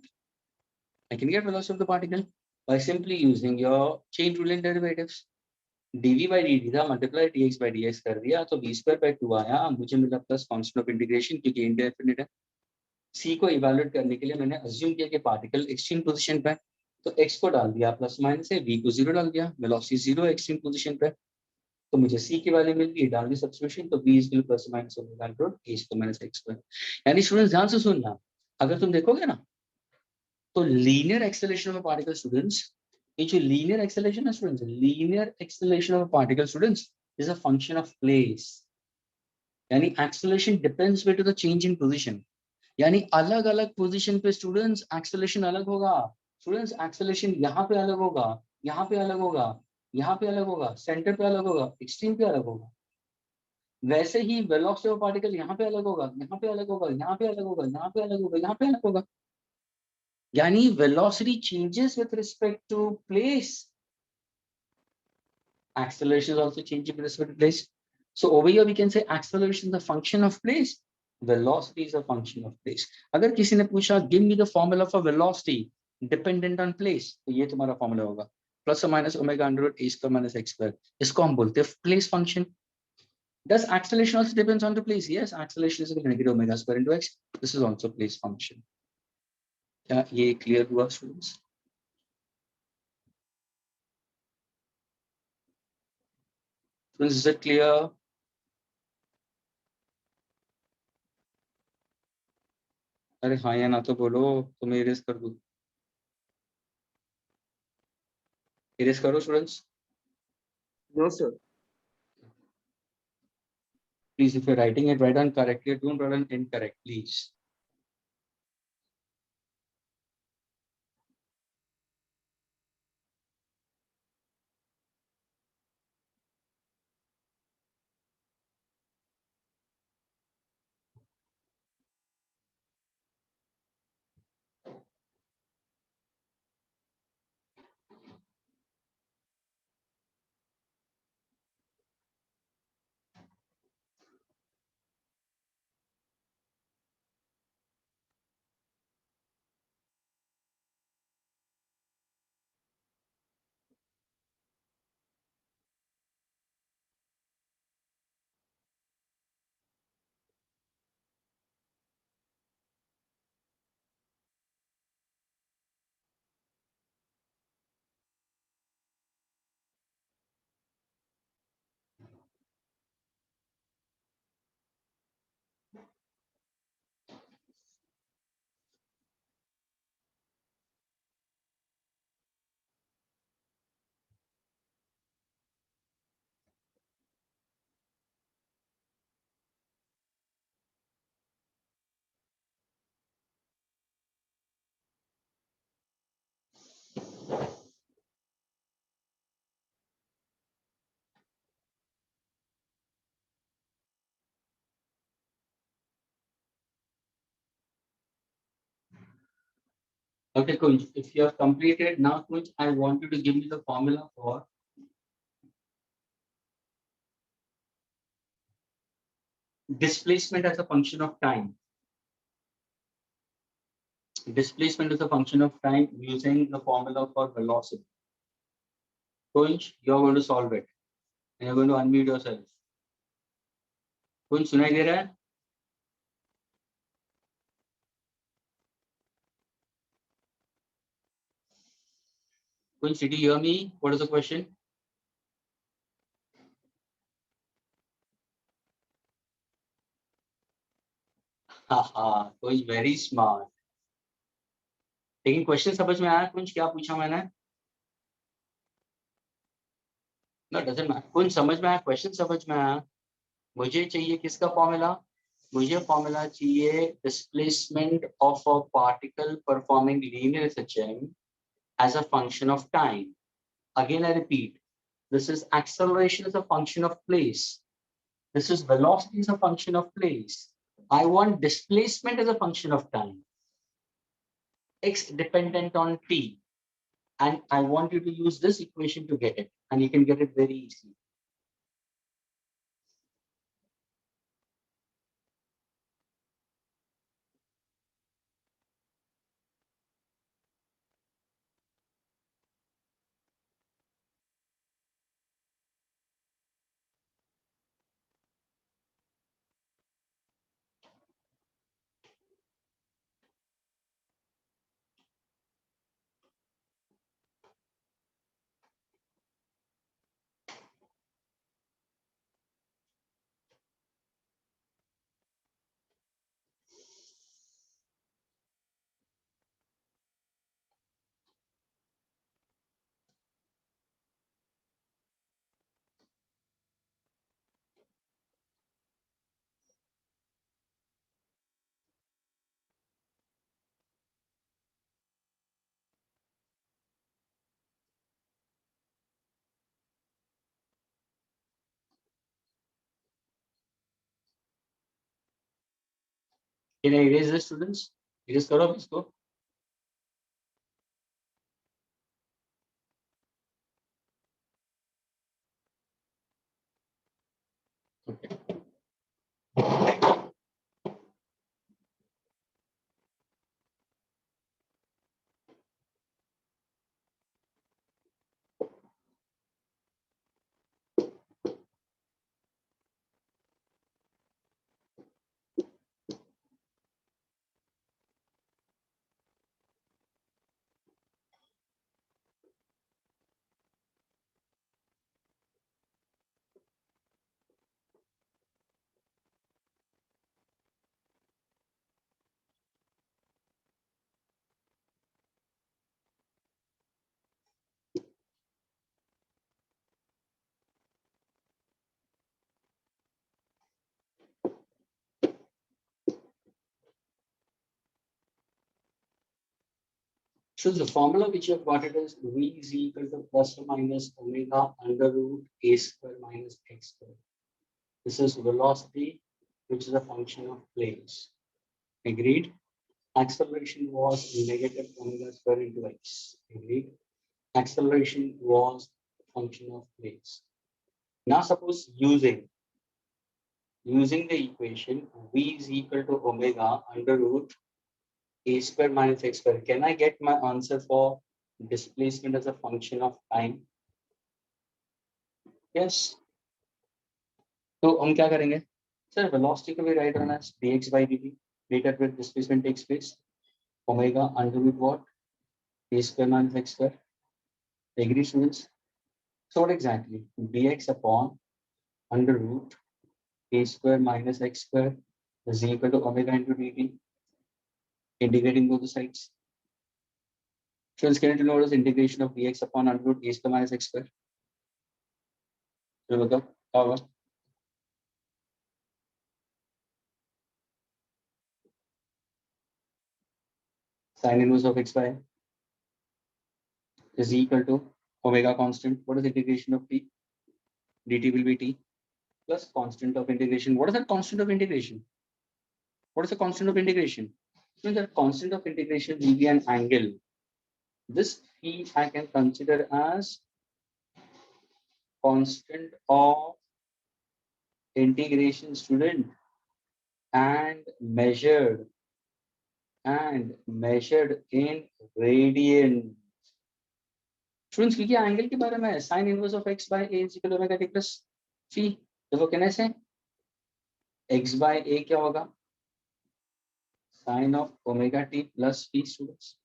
I can get velocity of the particle by simply using your chain rule and derivatives. dv by dt था, multiply dx by dx कर दिया तो v square by 2 आया, मुझे मिला plus constant of integration क्योंकि indefinite है। c को इवैल्यूएट करने के लिए मैंने अज्यूम किया कि पार्टिकल एक्सट्रीम पोजीशन पे, तो x को डाल दिया प्लस माइनस है, v को जीरो डाल दिया, वेलोसिटी जीरो एक्सट्रीम पोजीशन पे, तो मुझे c की वैल्यू मिल गई, डाल दी सब्स्टिट्यूशन, तो v is equal plus minus omega root a square minus x square. यानी स्टूडेंट्स ध्यान से सुनना, अगर तुम देखोगे ना तो linear acceleration of particle students, ये जो लीनियर एक्सेलरेशन है students, linear acceleration of particle students is a function of place. यानी acceleration depends with the change in position, यानी अलग अलग पोजीशन पे स्टूडेंट्स एक्सेलरेशन अलग होगा। स्टूडेंट्स एक्सेलरेशन यहाँ पे अलग होगा, यहाँ पे अलग होगा, यहाँ पे अलग होगा, सेंटर पे अलग होगा, एक्सट्रीम पे अलग होगा। वैसे ही वेलोसिटी ऑफ पार्टिकल यहाँ पे अलग होगा, यहाँ पे अलग होगा, यहाँ पे अलग होगा, यहाँ पे अलग होगा, यहाँ पे अलग होगा। यानी velocity changes with respect to place, acceleration is also changing with respect to place. So over here we can say acceleration is a function of place, velocity is a function of place. अगर किसी ने पूछा give me the formula for velocity dependent on place, तो ये तुम्हारा formula होगा plus और minus omega under root a square minus x square. इसको हम बोलते हैं place function. Does acceleration also depends on the place? Yes, acceleration is equal to negative omega square into x. This is also place function. क्या ये clear हुआ students? Students, is it clear? अरे हाँ या ना तो बोलो, तो मैं इरेज कर दूं। इरेज करो students. No, sir. Please, if you're writing it, write down correctly. Don't write down incorrect, please. Okay, Kunj, if you have completed now, Kunj, I want you to give me the formula for displacement as a function of time. Displacement is a function of time using the formula for velocity. Kunj, you're going to solve it. And you're going to unmute yourself. Kunj, सुनाई दे रहा है? Kunj, did you hear me? What is the question? Haha, Kunj, very smart. लेकिन question समझ में आया कुछ क्या पूछा मैंने? नो डजंट मैटर, कुछ समझ में आया, क्वेश्चन समझ में आया. मुझे चाहिए किसका फॉर्मूला? मुझे फॉर्मूला चाहिए displacement of a particle performing linear SHM as a function of time. Again I repeat, this is acceleration as a function of place, this is velocity as a function of place. I want displacement as a function of time, x dependent on t, and I want you to use this equation to get it, and you can get it very easily. Can I erase this, students? Erase करो अब इसको. Okay. So the formula which you have got it is V is equal to plus or minus omega under root a square minus x square. This is velocity, which is a function of place. Agreed? Acceleration was negative omega square into x. Agreed? Acceleration was a function of place. Now suppose using the equation V is equal to omega under root a square minus x square. Can I get my answer for displacement as a function of time? Yes. तो हम क्या करेंगे? Sir, velocity को भी write on as dx by dt. Data where displacement takes place. Omega under root what? A square minus x square. Agree, students? So what exactly? Dx upon under root a square minus x square is equal to omega into dt. Integrating both the sides. Students, can you know what is integration of dx upon under root a square minus x square? चलो बताओ क्या होगा? Sin inverse of x by is equal to omega constant. What is integration of t? dt will be t plus constant of integration. What is that constant of integration? What is the constant of integration? So the constant of integration will be an angle This phi I can consider as constant of integration, student, and measured in radian. Students, क्योंकि angle के बारे में है, sin inverse of x by a is equal to omega t plus phi. देखो कहने से x by a क्या होगा, sin of omega t plus phi. Students,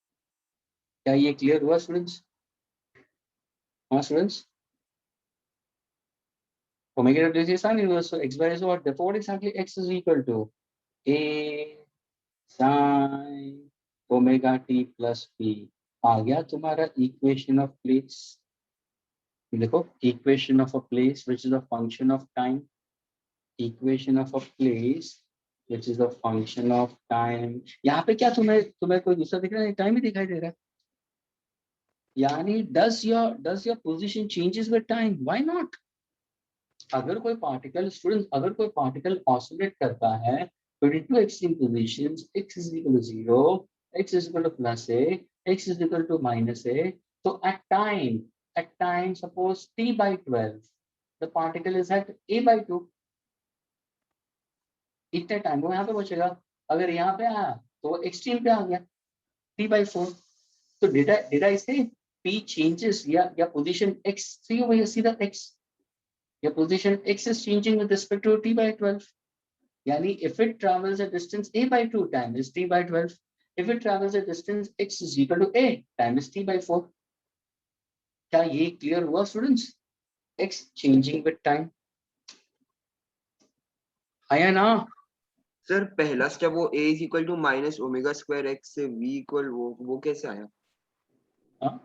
क्या ये क्लियर हुआ स्टूडेंट्स? हाँ students, omega t is sin inverse, so x by a is what? Therefore, what exactly x is equal to? A sin omega t plus p. आ गया तुम्हारा equation of place. देखो, equation of a place which is a function of time, equation of a place which is a function of time. यहाँ पे क्या तुम्हें कोई दूसरा दिख रहा है? टाइम ही दिखाई दे रहा है. यानी does your position changes with time? Why not? अगर कोई पार्टिकल, स्टूडेंट, अगर कोई पार्टिकल ऑसिलेट करता है 22 extreme positions, x is equal to 0, x is equal to plus a, x is equal to minus a, so at time suppose t by 12, the particle is at a by 2. इतने time वो यहाँ पे पहुंचेगा. अगर यहाँ पे आया तो वो एक्सट्रीम पे आ गया t by 4. तो did I say p changes या position x, see over here, see the x, your position x is changing with respect to t by 12. Yani if it travels a distance a by 2 times t by 12, if it travels a distance x is equal to a times t by 4. क्या ये clear हुआ students? x changing with time. आया ना? Sir पहला step वो a is equal to minus omega square x से v equal वो कैसे आया? हाँ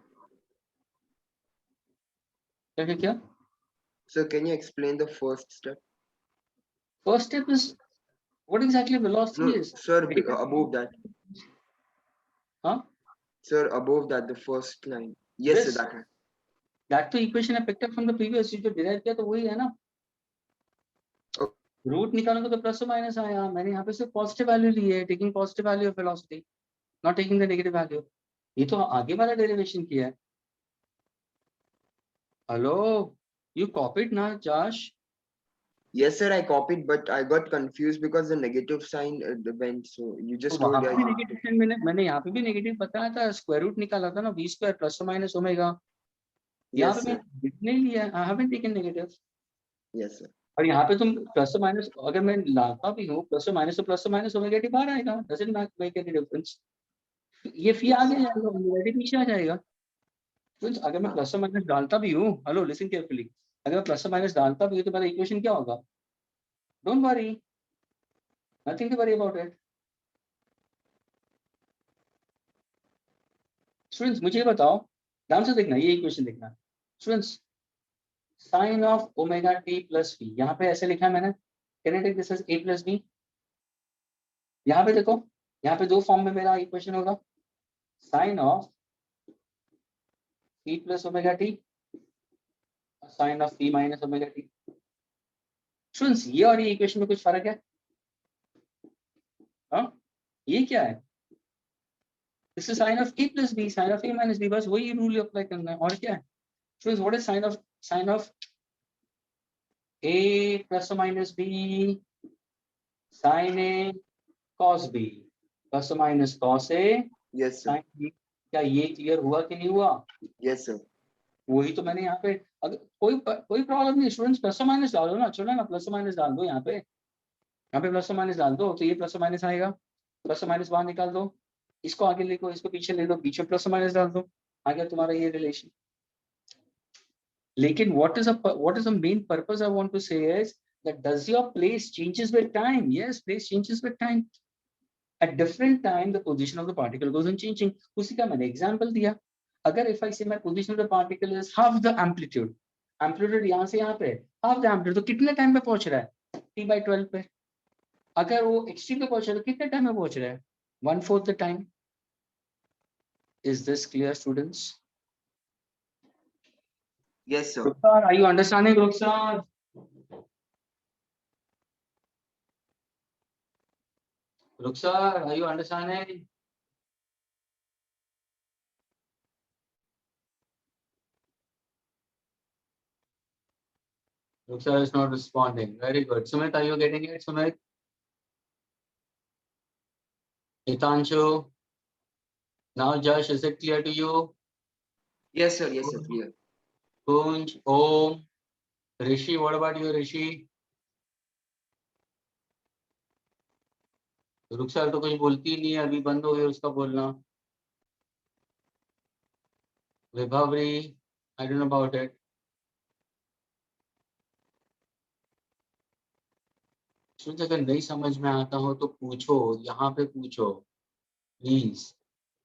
क्या? Sir, can you explain the first step? First step is what exactly velocity No, is. sir, above that. Huh? Sir, above that, the first line. Yes, This, sir, that तो equation I picked up from the previous, जो derive किया तो वही है ना. Root निकालोगे तो plus और माइनस आया. मैंने यहाँ पे सिर्फ पॉजिटिव वैल्यू ली है, taking positive value of velocity, not taking the negative value. ये तो आगे वाला डेरिवेशन किया है. हेलो, यू कॉपीड ना Josh? Yes, sir, I copied, but I got confused because the negative sign went. So you just वहां told पे भी नेगेटिव साइन मैंने यहाँ पे भी नेगेटिव बताया था. स्क्वायर रूट निकाला था ना, v स्क्वायर प्लस और माइनस ओमेगा. यहाँ Yes, पे sir. मैंने नहीं लिया, I haven't taken negative. Yes, sir. और यहाँ पे तुम प्लस और माइनस अगर मैं लाता भी हूँ प्लस और माइनस, तो प्लस और माइनस ओमेगा टी बाहर आएगा. Doesn't make any difference. ये फी आगे जाएगा, ओमेगा टी पीछे आ जाएगा. तो अगर मैं प्लस और माइनस डालता भी हूँ, हेलो लिसन केयरफुली, अगर मैं प्लस और माइनस डालता भी हूँ तो मेरा इक्वेशन क्या होगा? Don't worry, nothing to worry about it. Students मुझे ये बताओ, ध्यान से देखना, ये इक्वेशन देखना students. Sine of omega t plus v, यहाँ पे ऐसे लिखा है मैंने, can I take this as a plus b. यहाँ पे देखो, यहाँ पे दो फॉर्म में मेरा इक्वेशन होगा, sine of p plus omega t, sine of p minus omega t. Students ये और ये इक्वेशन में कुछ फर्क है? हाँ, ये क्या है? This is sine of a plus b, sine of a minus b. बस वही रूल अप्लाई करना है, और क्या है? Students what is sine of a plus minus b, sine a cos b plus minus cos a Yes, sir. Sine b. क्या ये clear हुआ कि नहीं हुआ? Yes, sir. वही तो मैंने यहाँ पे, अगर कोई प्रॉब्लम नहीं स्टूडेंट्स, प्लस और माइनस डालो ना, चलो ना प्लस और माइनस डाल दो. यहाँ पे प्लस और माइनस डाल दो तो ये प्लस और माइनस आएगा. प्लस और माइनस बाहर निकाल दो, इसको आगे लिखो, इसको पीछे ले दो, बीच में प्लस और माइनस डाल दो, आ गया तुम्हारा ये रिलेशन. लेकिन what is the main purpose I want to say is that does your place changes with time? Yes, place changes with time. At different time the position of the particle goes on changing. उसी का मैंने example दिया. अगर if I say my position of the particle is half the amplitude, amplitude यहाँ से यहाँ पे half the amplitude, तो कितने टाइम पे पहुंच रहा है? t by 12 पे. अगर वो एक्सट्रीम पे पहुंच रहा है तो कितने टाइम में पहुंच रहा है? 1/4 the time. Is this clear, students? Yes, sir. Rukhsar, are you understanding, Rukhsar? Rukhsar, are you understanding? Ruksar is not responding. Very good. Sumit, are you getting it, Sumit? Hitanshu? Now, Josh, is it clear to you? Yes, sir. Yes, sir. Clear. Kunj, Om, Rishi, what about you, Rishi? रुखसार तो कुछ बोलती ही नहीं है, अभी बंद हो गया उसका बोलना. Vibhavari, I don't know about it. अगर नहीं समझ में आता हो तो पूछो, यहाँ पे पूछो प्लीज,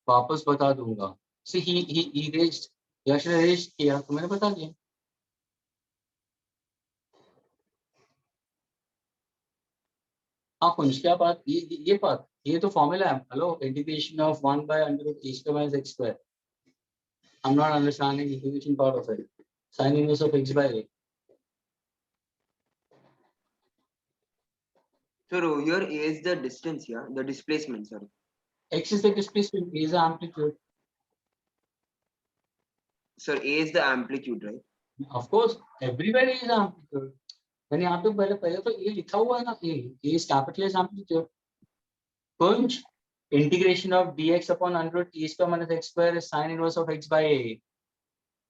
वापस बता दूंगा. सी ही रेज्ड, यश ने रेज किया तो मैंने बता दिया. हाँ कुंज, क्या बात, ये बात, ये तो फॉर्मूला है. Hello, integration of 1 by under root e square minus x square. I'm not understanding the integration part of it. Sin inverse of x by a. So here A is the distance here, the displacement, sorry. X is the displacement, A is the amplitude. Sir, A is the amplitude, right? Of course, everywhere A is the amplitude. मैंने यहाँ पे पहले तो A लिखा हुआ है ना, A is capitalized amplitude. Kunj, integration of dx upon under root e square minus x square is sin inverse of x by a.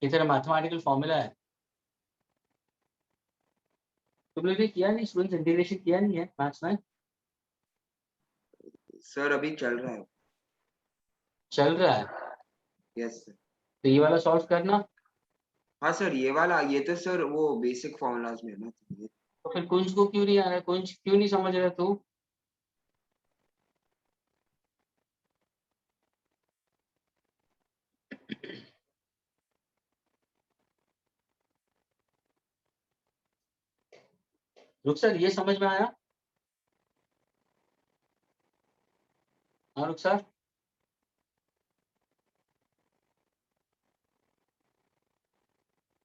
ये तेरा मैथमेटिकल फॉर्मूला है. तुमने भी किया नहीं स्टूडेंट्स, इंटीग्रेशन किया नहीं है मैथ्स में? सर अभी चल रहा है. चल रहा है? Yes sir. तो ये वाला सॉल्व करना. हाँ सर, ये वाला, ये तो सर वो बेसिक फॉर्मूलाज में है ना. तो फिर कुंज को क्यों नहीं आ रहा है? कुंज क्यों नहीं समझ रहा तू? रुक सर, ये समझ में आया? हाँ रुक सर,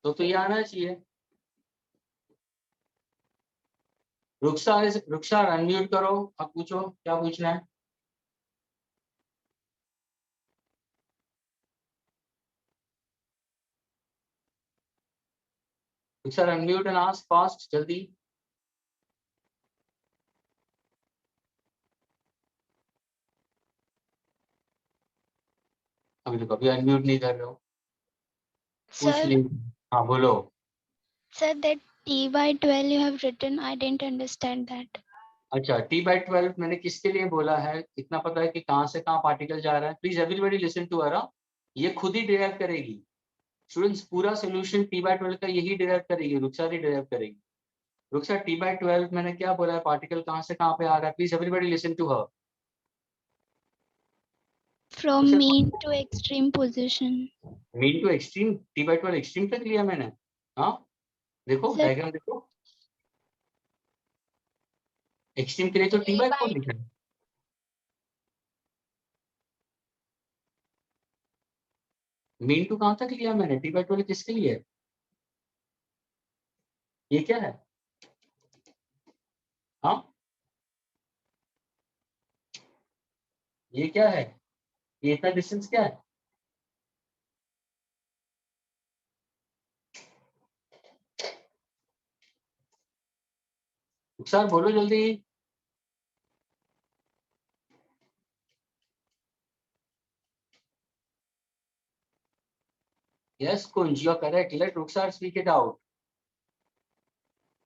तो ये आना चाहिए. रुखसार अनम्यूट करो, अब पूछो क्या पूछना है. रुखसार अनम्यूट एंड आस्क फास्ट, जल्दी. अभी देखो, अभी अनम्यूट नहीं कर रहे हो. पूछ Sir, ली. हाँ बोलो. sir, that t by 12 you have written, I didn't understand that. अच्छा, t by 12 मैंने किसके लिए बोला है? इतना पता है कि कहाँ से कहाँ पार्टिकल जा रहा है. Please everybody listen to her. ये खुद ही डिराइव करेगी स्टूडेंट्स, पूरा सोल्यूशन t by 12 का यही डिराइव करेगी, रुखसार ही डिराइव करेगी. रुखसार, t by 12 मैंने क्या बोला है? पार्टिकल कहाँ से कहाँ पे आ रहा है. Please everybody listen to her. From mean to extreme position. Mean to extreme, t by 12 extreme तक लिया मैंने. हाँ देखो Sir, डायग्राम देखो, एक्सट्रीम के लिए तो t by 4 लिखा है. मीन टू कहाँ तक लिया मैंने? t by 12 किसके लिए है? ये क्या है? हाँ ये क्या है? ये इतना डिस्टेंस क्या है? सर बोलो जल्दी. Yes, Kunj, you are correct. Let Ruksar speak it out.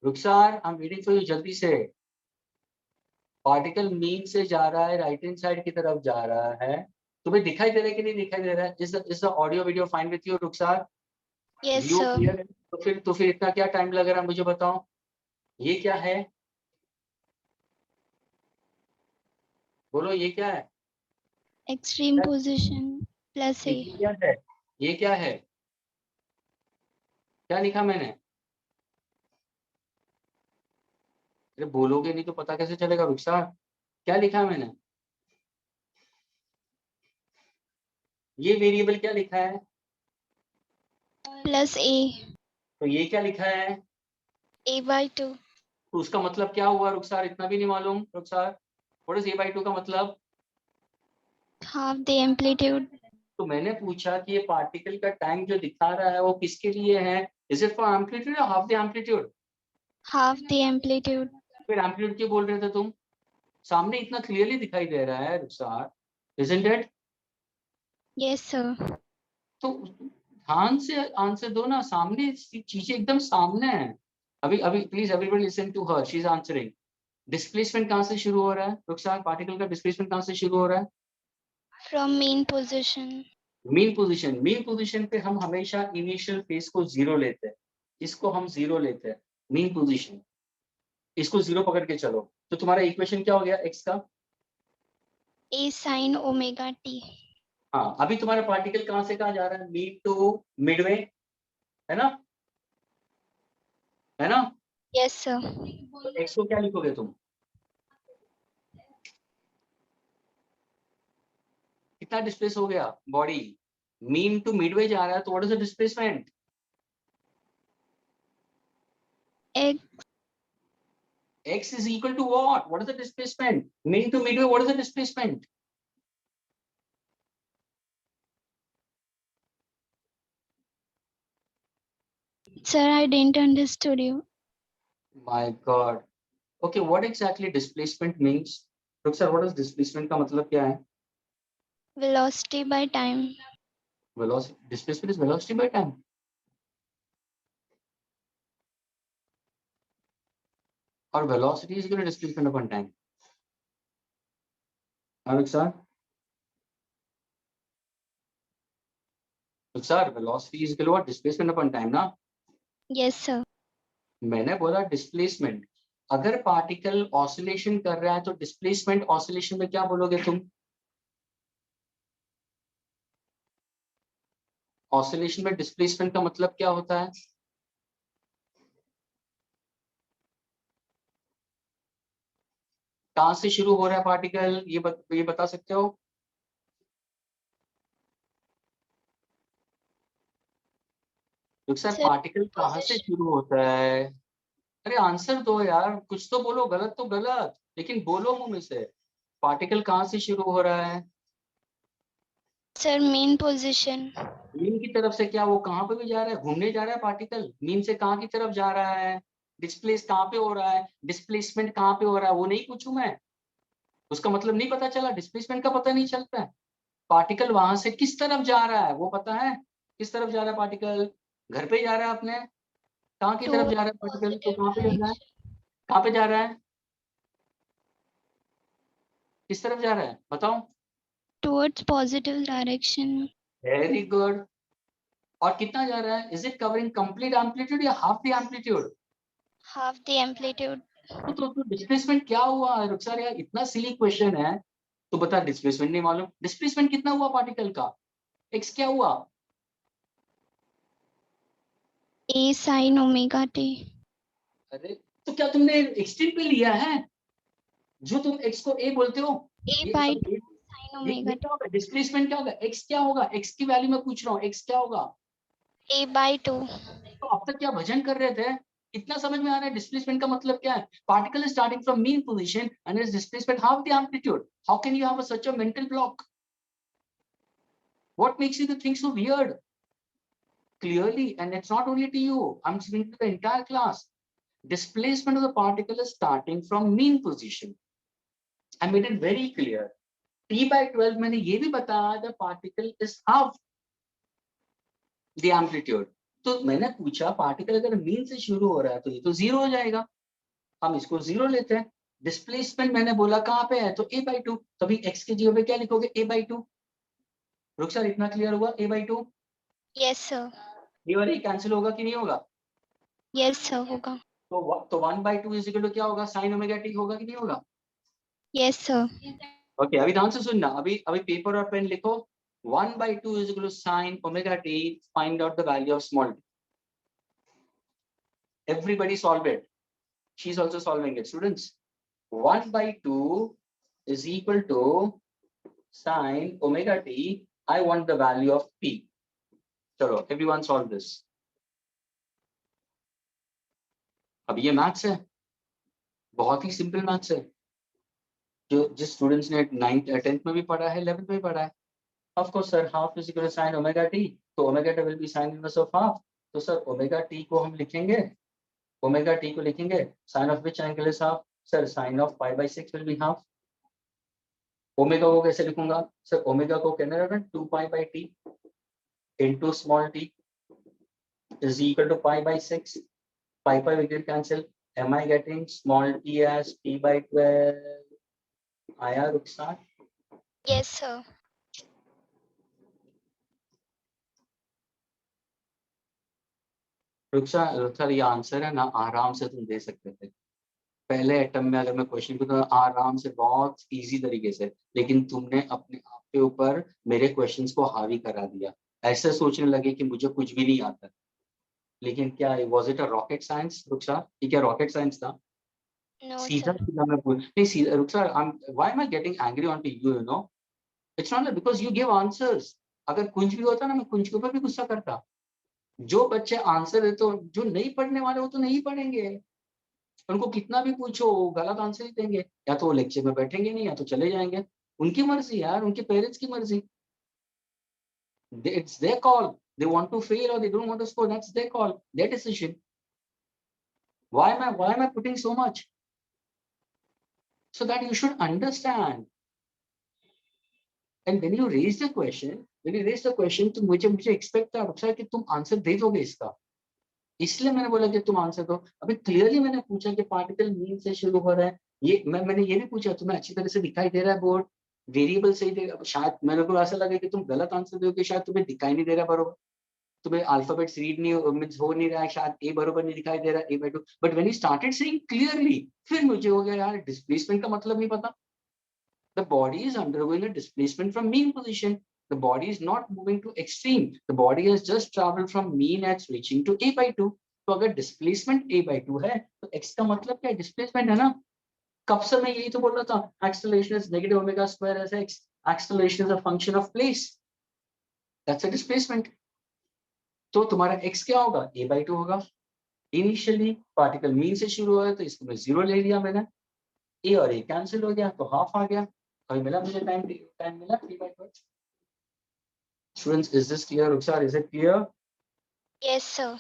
Ruksar, I'm waiting for you. जल्दी से. पार्टिकल मीन से जा रहा है, राइट हैंड साइड की तरफ जा रहा है. तुम्हें दिखाई दे रहा है कि नहीं दिखाई दे रहा है? Is the audio video fine with you Rukhsar? yes, view sir. Clear है? तो फिर इतना क्या टाइम लग रहा है मुझे बताओ. ये क्या है? बोलो ये क्या है? Extreme position plus ये a. क्या है? ये क्या है? क्या लिखा मैंने? अरे बोलोगे नहीं तो पता कैसे चलेगा रुखसार? क्या लिखा मैंने? ये वेरिएबल क्या लिखा है? Plus a. तो ये क्या लिखा है? A by 2. तो उसका मतलब क्या हुआ रुखसार? इतना भी नहीं मालूम Rukhsar? What is a by 2 का मतलब? Half the amplitude. तो मैंने पूछा कि ये पार्टिकल का टाइम जो दिखा रहा है वो किसके लिए है? इज इट फॉर एम्पलीट्यूड या half the amplitude? half the amplitude. फिर एम्पलीट्यूड क्यों बोल रहे थे तुम? सामने इतना क्लियरली दिखाई दे रहा है रुखसार, isn't it? Yes, sir. तो ध्यान से आंसर दो ना, सामने चीजें एकदम सामने है। अभी अभी please everybody listen to her, she is answering. Displacement कहाँ से शुरू हो रहा है रुखसार? पार्टिकल का डिस्प्लेसमेंट कहाँ से शुरू हो रहा है? From mean position. Mean position. Mean position पे हम हमेशा इनिशियल फेज को जीरो लेते हैं, इसको हम जीरो लेते हैं, मीन पोजीशन। इसको जीरो पकड़ के चलो, तो तुम्हारा इक्वेशन क्या हो गया एक्स का? A sin omega t. हाँ, अभी तुम्हारा पार्टिकल कहाँ से कहाँ जा रहा है? मीन टू मिडवे, है ना? है ना? Yes, sir. तो एक्स को क्या लिखोगे तुम? कितना डिस्प्लेस हो गया बॉडी? मीन टू मिडवे जा रहा है, तो what is the displacement? X. X is equal to what? What is the displacement? Mean to midway, what is the displacement? Sir, I didn't understood you. My God. Okay, what exactly displacement means? Look, sir, what is displacement का मतलब क्या है? Velocity by time. Velocity. Displacement is velocity by time. और velocity is equal to displacement upon time. Look, sir. Look, sir, velocity is equal to what? Displacement upon time, ना? Yes, sir. मैंने बोला displacement. अगर particle oscillation कर रहा है तो displacement oscillation में क्या बोलोगे तुम? ऑसिलेशन में डिस्प्लेसमेंट का मतलब क्या होता है? कहां से शुरू हो रहा है पार्टिकल, ये बता सकते हो? सर Sir, पार्टिकल कहां से position. शुरू होता है? अरे आंसर दो यार, कुछ तो बोलो, गलत तो गलत, लेकिन बोलो मुंह में से। पार्टिकल कहां से शुरू हो रहा है? Sir, mean position. मीन की तरफ से। क्या वो कहां पे भी जा रहा है? घूमने जा रहा है पार्टिकल? मीन से कहां की तरफ जा रहा है? डिस्प्लेस कहां पे हो रहा है? डिस्प्लेसमेंट कहां पे हो रहा है वो नहीं पूछूं मैं? उसका मतलब नहीं पता चला? डिस्प्लेसमेंट का पता नहीं चलता है? पार्टिकल वहां से किस तरफ जा रहा है वो पता है? किस तरफ जा रहा है पार्टिकल? घर पे जा रहा है अपने? कहाँ की तरफ Towards जा रहा है पार्टिकल? तो positive कहाँ पे जा रहा है? direction. कहाँ पे जा रहा है? किस तरफ जा रहा है बताओ? Towards positive direction. Very good. और कितना जा रहा है? Is it covering complete amplitude या half the amplitude? Half the amplitude. तो डिस्प्लेसमेंट क्या हुआ रुखसार यार? इतना सिली क्वेश्चन है तो बता, डिस्प्लेसमेंट नहीं मालूम? डिस्प्लेसमेंट कितना हुआ पार्टिकल का? एक्स क्या हुआ? A sin omega t. अरे तो क्या तुमने एक्सटेंड पे लिया है? जो तुम एक्स को ए बोलते हो, A ये by सब 2 sin omega t. क्या होगा? डिस्प्लेसमेंट क्या होगा? एक्स क्या होगा? एक्स की वैल्यू मैं पूछ रहा हूँ, एक्स क्या होगा? A by 2. तो अब तक क्या भजन कर रहे थे? इतना समझ में आ रहा है डिस्प्लेसमेंट का मतलब क्या है? Particle is starting from mean position and is displacement half the amplitude. How can you have such a mental block? What makes you to think so weird? Clearly, and it's not only to you, I'm speaking to the entire class. Displacement of the particle is starting from mean position. I made it very clear. T by 12 मैंने ये भी बताया, the particle is half the amplitude. तो मैंने पूछा particle अगर mean से शुरू हो रहा है तो ये तो जीरो हो जाएगा, हम इसको जीरो लेते हैं। डिस्प्लेसमेंट मैंने बोला कहाँ पे है? तो a by 2। तभी x के जगह पे क्या लिखोगे? a by 2। रुक सर, इतना क्लियर हुआ? a by 2। Yes, sir. ये वाला कैंसिल होगा कि नहीं होगा? Yes, sir. होगा. तो 1 by 2 इज इक्वल टू क्या होगा? साइन ओमेगा टी होगा कि नहीं होगा? Yes, sir. ओके, अभी ध्यान से सुनना, अभी अभी पेपर और पेन लिखो। 1 by 2 is equal to sin omega t. Find out the value of small t. Everybody solve it. She's also solving it. Students, 1 by 2 is equal to sin omega t. I want the value of p. चलो, everyone solve this. अब ये maths है, बहुत ही simple maths है, जो जिस students ने 9th 10th में भी पढ़ा है, 11th में भी पढ़ा है। Of course, sir, half is equal to sin omega t. तो omega t will be sin inverse of half. तो सर omega t को हम लिखेंगे ओमेगा टी को लिखेंगे, sine of which angle is half? Sir sine of pi by 6 will be half. Omega को कैसे लिखूंगा? सर ओमेगा को कहना है 2 pi by t into small t is equal to pi by 6. Pi we can cancel. Am I getting small t as t by 12? आया रुखसार? Yes, sir. रुखसार ये answer है ना, आराम से तुम दे सकते थे पहले अटेम्प्ट में। अगर मैं क्वेश्चन को तो आराम से बहुत इजी तरीके से, लेकिन तुमने अपने आप के ऊपर मेरे क्वेश्चंस को हावी करा दिया। ऐसे सोचने लगे कि मुझे कुछ भी नहीं आता। लेकिन क्या was it a rocket science Rukhsar? ये क्या रॉकेट साइंस था? No, सीधा sir. सीधा मैं पूछ नहीं, सीधा रुखसार, why am I getting angry onto you, you know? It's not because you give answers. अगर कुंज भी होता ना, मैं कुंज के ऊपर भी गुस्सा करता। जो बच्चे आंसर देते, तो जो नहीं पढ़ने वाले वो तो नहीं पढ़ेंगे, उनको कितना भी पूछो गलत आंसर ही देंगे। या तो वो लेक्चर में बैठेंगे नहीं, या तो चले जाएंगे। उनकी मर्जी यार, उनके पेरेंट्स की मर्जी। It's their call. They want to fail or they don't want to score. That's their call, their decision. Why am I putting so much? So that you should understand. And when you raise the question, तो मुझे expect था रुखसार कि तुम answer दे दोगे इसका। इसलिए मैंने बोला कि तुम आंसर दो। अभी क्लियरली मैंने पूछा कि पार्टिकल मीन से शुरू हो रहा है। ये मैंने ये भी पूछा, तुम्हें अच्छी तरह से दिखाई दे रहा है बोर्ड? वेरिएबल सही दे? शायद मेरे को ऐसा लगा कि तुम गलत आंसर दोगे, शायद तुम्हें दिखाई नहीं दे रहा बरोबर, तुम्हें अल्फाबेट्स रीड नहीं हो नहीं रहा है, शायद ए बरोबर नहीं दिखाई दे रहा A by 2। But when you started saying clearly, फिर मुझे हो गया यार डिस्प्लेसमेंट का मतलब नहीं पता। The body is undergoing a displacement from mean position. The body is not moving to extreme. The body has just traveled from mean at reaching to a by 2. तो अगर displacement a by 2 है, तो x का मतलब क्या है? Displacement है ना। कब से मैं यही तो बोल रहा था, acceleration is negative omega square as x. Acceleration is a function of place. That's a displacement. तो तुम्हारा x क्या होगा? a by 2 होगा। Initially particle mean से शुरू हुआ है, तो इसको मैं 0 ले लिया मैंने। a और a कैंसिल हो गया, तो हाफ आ गया। अभी मिला मुझे टाइम मिला 3/12। Students, is this clear? Ruksar, is it clear? Yes, sir.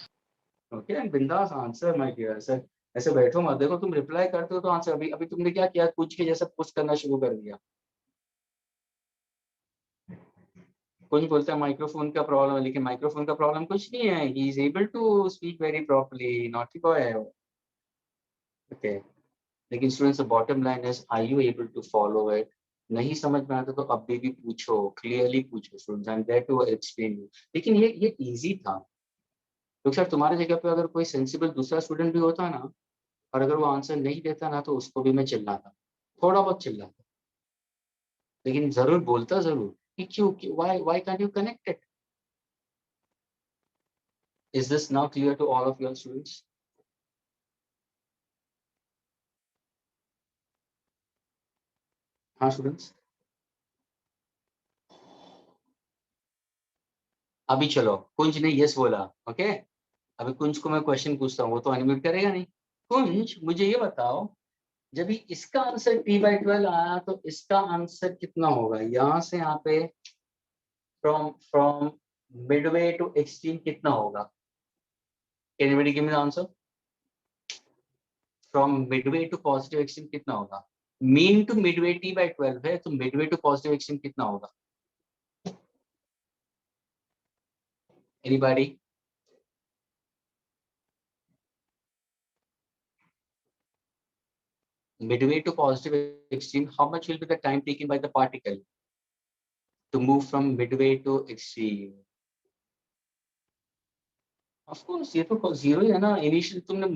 Okay, and बिंदास आंसर माय डियर सर। ऐसे बैठो मत, देखो तुम रिप्लाई करते हो तो आंसर। अभी अभी तुमने क्या किया? कुछ के जैसा पुश करना शुरू कर दिया। कुछ बोलता है माइक्रोफोन का प्रॉब्लम है, लेकिन माइक्रोफोन का प्रॉब्लम कुछ नहीं है। He is able to speak very properly, naughty boy है वो। ओके, लेकिन students bottom line is, are you able to follow it? नहीं समझ में आता तो अब भी पूछो, क्लियरली पूछो students, I am there to explain you. लेकिन ये इजी था। तो सर तुम्हारी जगह पे अगर कोई सेंसिबल दूसरा स्टूडेंट भी होता ना, और अगर वो आंसर नहीं देता ना, तो उसको भी मैं चिल्लाता, थोड़ा बहुत चिल्लाता, लेकिन जरूर बोलता जरूर कि क्यों, why can you connect it? Is this now clear to all of your students? हाँ स्टूडेंट्स, अभी चलो कुंज ने यस बोला। ओके, अभी कुंज को मैं क्वेश्चन पूछता हूँ, वो तो अनम्यूट करेगा नहीं। कुंज मुझे ये बताओ, जब भी इसका आंसर t/12 आया, तो इसका आंसर कितना होगा? यहाँ से यहाँ पे फ्रॉम मिडवे टू एक्सट्रीम कितना होगा? Can anybody give me the answer? From midway to positive extreme कितना होगा? मीन टू मिडवे t/12 है, तो मिडवे टू पॉजिटिव एक्सट्रीम कितना होगा? Anybody? Midway to positive extreme, how much will be the time taken by the particle to move from midway to extreme? Of course, ये तो zero ही है ना। Initial तुमने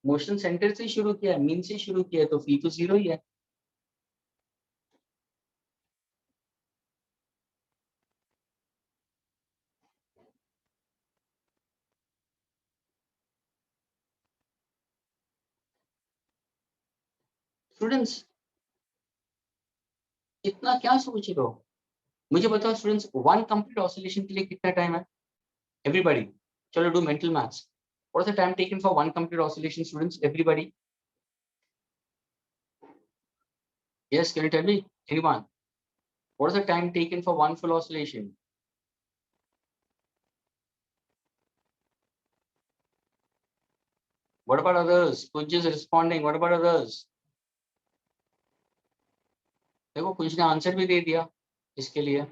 motion centre से शुरू किया, मीन से शुरू किया, तो फी तो जीरो ही है। स्टूडेंट्स इतना क्या सोच रहे हो? मुझे बताओ स्टूडेंट्स, वन कंप्लीट ऑसिलेशन के लिए कितना टाइम है? एवरीबॉडी चलो do mental maths. What is the time taken for one complete oscillation students? Everybody yes, can you tell me? Anyone? What is the time taken for one full oscillation? What about others? Kunj is responding. What about others? देखो कुछ ने answer भी दे दिया इसके लिए.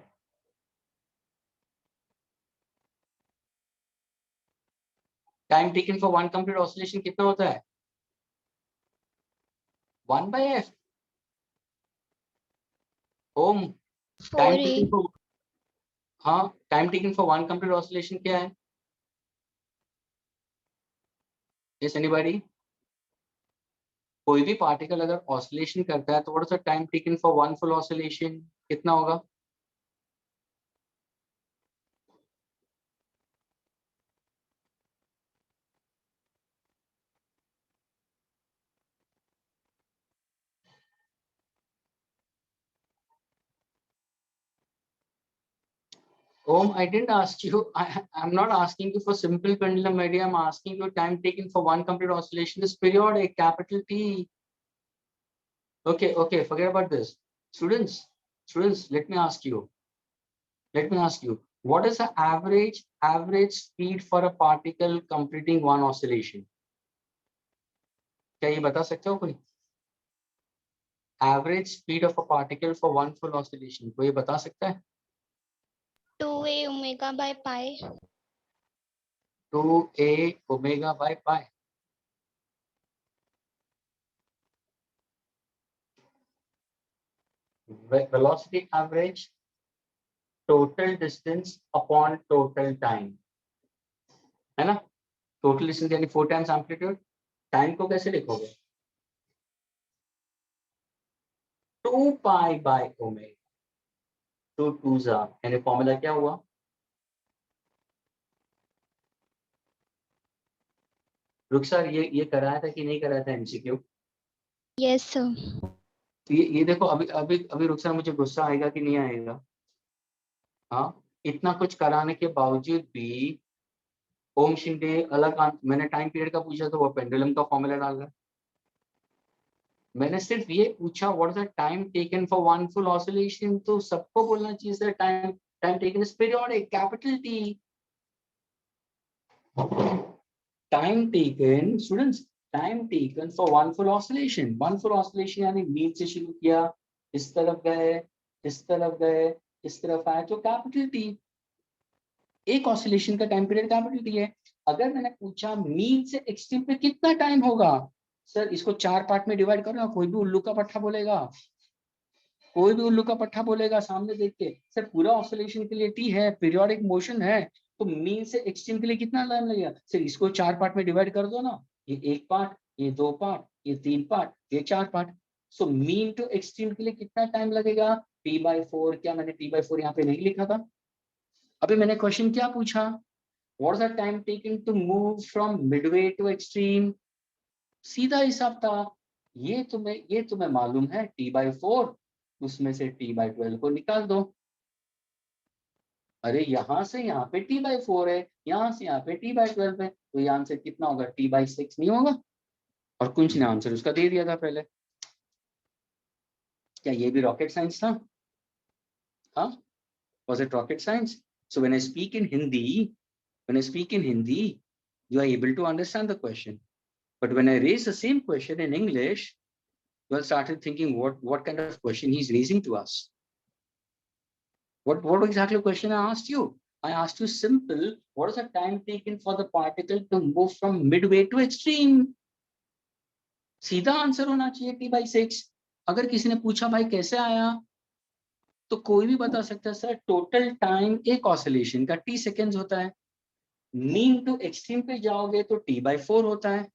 Time taken for one complete oscillation कितना होता है? 1/f. ओम. Time 4A. टेकन फॉर, हाँ, time taken for one complete oscillation क्या है? Yes, anybody? कोई भी पार्टिकल अगर ऑसिलेशन करता है तो what is the time taken for one full oscillation? कितना होगा? Om, I didn't ask you. I'm not asking you for simple pendulum idea. I'm asking you time taken for one complete oscillation is periodic, capital T. Okay, okay, forget about this. Students, let me ask you. What is the average speed for a particle completing one oscillation? क्या ये बता सकते हो कोई? Average speed of a particle for one full oscillation. कोई बता सकता है? 2A omega by pi. 2A omega by pi. Velocity average, total distance upon total time, है ना? Total distance यानी 4 times amplitude. Time को कैसे लिखोगे? 2 pi by omega. 2 2s यानी फॉर्मूला क्या हुआ? रुक सर, ये कराया था कि नहीं कराया था एमसीक्यू? Yes, sir. ये देखो, अभी रुक सर, मुझे गुस्सा आएगा कि नहीं आएगा? हाँ, इतना कुछ कराने के बावजूद भी ओम शिंदे अलग मैंने टाइम पीरियड का पूछा तो वो पेंडुलम का फॉर्मूला डाल रहा है. मैंने सिर्फ ये पूछा what is the time taken for one full oscillation, तो सबको बोलना चाहिए sir time taken is periodic, capital T. Time taken, students, time taken for one full oscillation यानी मीन से शुरू किया, इस तरफ गए, इस तरफ गए, इस तरफ आए, तो कैपिटल टी. एक ऑसिलेशन का टाइम पीरियड कैपिटल टी है. अगर मैंने पूछा मीन से एक्सट्रीम पे कितना टाइम होगा, सर इसको 4 पार्ट में डिवाइड करो ना, कोई भी उल्लू का पट्टा बोलेगा, सामने देख के सर पूरा ऑसिलेशन के लिए टी है, पीरियोडिक मोशन है, तो मीन से एक्सट्रीम के लिए कितना टाइम लगेगा? सर इसको 4 पार्ट में डिवाइड कर दो ना, ये 1 पार्ट, ये 2 पार्ट, ये 3 पार्ट, ये 4 part. So mean to extreme के लिए कितना टाइम लगेगा? T/4. क्या मैंने T/4 यहाँ पे नहीं लिखा था? अभी मैंने क्वेश्चन क्या पूछा? What is the time taken to move from midway to extreme? सीधा हिसाब था. ये तुम्हें मालूम है T/4, उसमें से T/12 को निकाल दो. अरे यहां से यहाँ पे T/4 है, यहाँ से यहाँ पे T/12 है, तो ये आंसर कितना होगा? T/6 नहीं होगा? और कुछ ने आंसर उसका दे दिया था पहले. क्या ये भी रॉकेट साइंस था? हाँ, was it rocket science? So when I speak in Hindi, you are able to understand the question. But when I raise the same question in English, you all started thinking what kind of question he's raising to us. What exactly question I asked you? I asked you simple, what is the time taken for the particle to move from midway to extreme? सीधा answer होना चाहिए T/6. अगर किसी ने पूछा भाई कैसे आया, तो कोई भी बता सकता है सर टोटल टाइम एक ऑसिलेशन का T सेकेंड्स होता है, मीन टू एक्सट्रीम पे जाओगे तो T/4 होता है,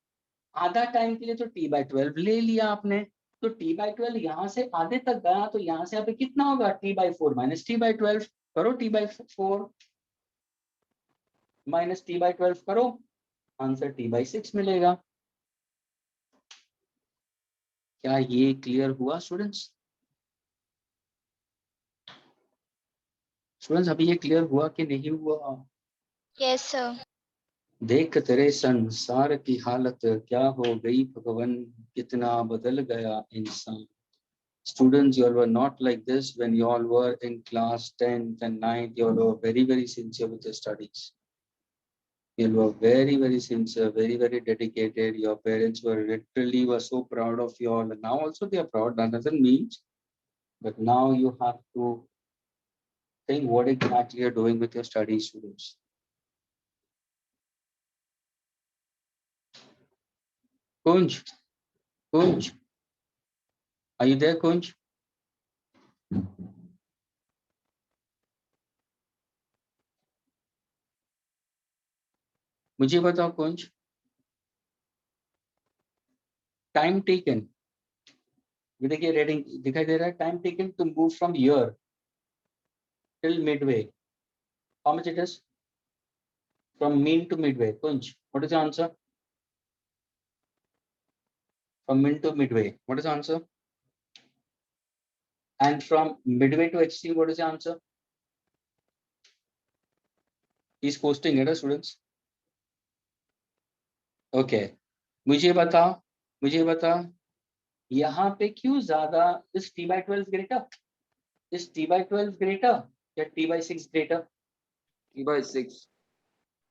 आधा टाइम के लिए तो T/12 ले लिया आपने, तो T/12 यहाँ से आधे तक गया, तो यहाँ से यहाँ पे कितना होगा? T/4 माइनस T/12 करो, T/4 माइनस T/12 करो, आंसर T/6 मिलेगा. क्या ये क्लियर हुआ स्टूडेंट्स? अभी ये क्लियर हुआ कि नहीं हुआ? Yes, sir. देख तेरे संसार की हालत क्या हो गई भगवान, कितना बदल गया इंसान. Students, you all were not like this when you all were in class 10th and 9th. You all were very, very sincere with your studies. You were very, very sincere, very, very dedicated. Your parents were literally were so proud of you all. And now also they are proud. That doesn't mean, but now you have to think what exactly you're doing with your study, students. Kunj, Kunj, are you there, Kunj? मुझे बताओ कुंज, time taken, ये देखिए raiding दिखाई दे रहा है, time taken to move from here till midway, how much it is from mean to midway? Kunj, what is the answer? From min to midway, what is the answer? And from midway to extreme, what is the answer? He's posting it, students. Okay, मुझे बता यहाँ पे क्यों ज्यादा इस t by 12 greater, इस t by 12 greater या t by 6 greater? T by 6.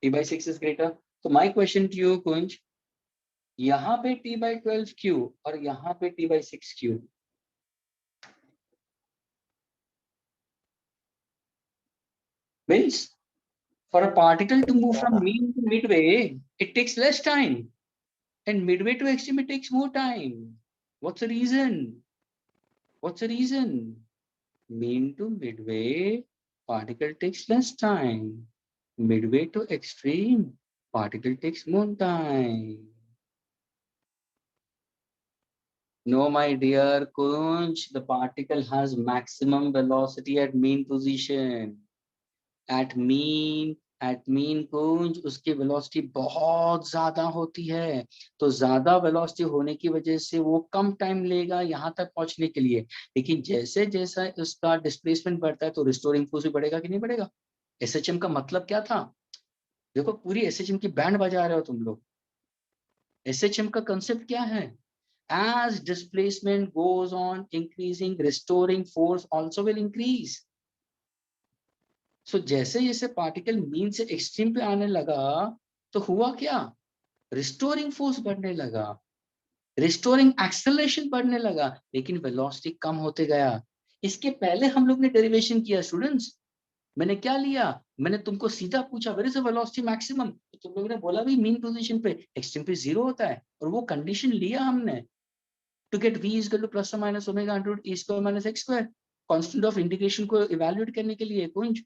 t by 6 is greater. So my question to you, कुंज, यहाँ पे t by 12 क्यों और यहाँ पे t by 6 क्यों? Means for a particle to move from mean to midway, it takes less time, and midway to extreme it takes more time. What's the reason? What's the reason? Mean to midway, particle takes less time. Midway to extreme, particle takes more time. No, my dear Kunj, the particle has maximum velocity at mean position. At mean कुंज उसकी velocity बहुत ज्यादा होती है, तो ज्यादा velocity होने की वजह से वो कम टाइम लेगा यहाँ तक पहुंचने के लिए, लेकिन जैसे जैसा उसका डिस्प्लेसमेंट बढ़ता है तो रिस्टोरिंग फोर्स भी बढ़ेगा कि नहीं बढ़ेगा? एसएचएम का मतलब क्या था? देखो पूरी एसएचएम की बैंड बजा रहे हो तुम लोग। एसएचएम का कंसेप्ट क्या है? As displacement goes on increasing, restoring force also will increase. So जैसे जैसे पार्टिकल मीन से एक्सट्रीम पे आने लगा तो हुआ क्या? रिस्टोरिंग फोर्स बढ़ने लगा, रिस्टोरिंग एक्सेलरेशन बढ़ने लगा, लेकिन वेलोसिटी कम होते गया। इसके पहले हम लोग ने डेरिवेशन किया स्टूडेंट्स, मैंने क्या लिया? मैंने तुमको सीधा पूछा where is the velocity maximum, तो तुम लोगों ने बोला भी मीन पोजीशन पे एक्सट्रीम पे 0 होता है, और वो कंडीशन लिया हमने to get v is equal to plus और minus omega under root e square minus x square, constant of integration को इवैल्यूएट करने के लिए कुंज।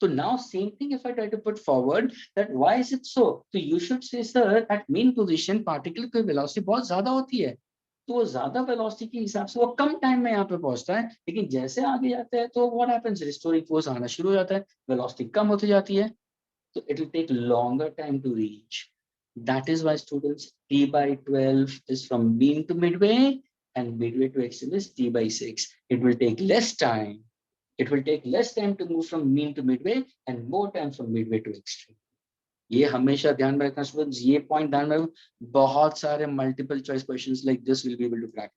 So now same thing if I try to put forward that why is it so? So you should say sir at mean position particle की velocity बहुत ज्यादा होती है, तो वो ज्यादा velocity के हिसाब से वो कम टाइम में यहाँ पे पहुंचता है, लेकिन जैसे आगे जाता है तो what happens? Restoring force आना शुरू हो जाता है, velocity कम होती जाती है, so it will take longer time to reach. That is why students t by 12 is from mean to midway and midway to extreme is t by 6. It will take less time. It will take less time to move from mean to midway and more time from midway to extreme. ये हमेशा ध्यान में रखना students, ये point ध्यान में, बहुत सारे multiple choice questions like this will be able to crack.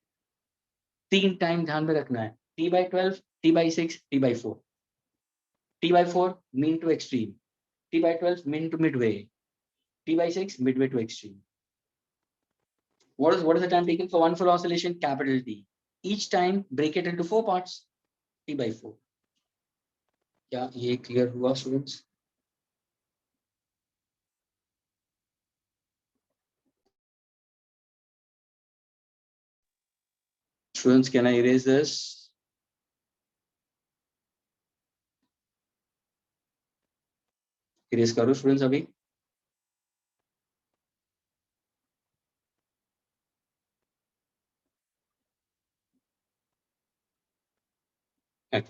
3 time ध्यान में रखना है, t by 12, t by 6, t by 4. t by 4 mean to extreme, t by 12 mean to midway, t by 6 midway to extreme. What is the time taken for one full oscillation? Capital T. Each time break it into 4 parts, t by 4. क्या ये clear हुआ students? Students, can I erase this? Erase करो students अभी। Okay.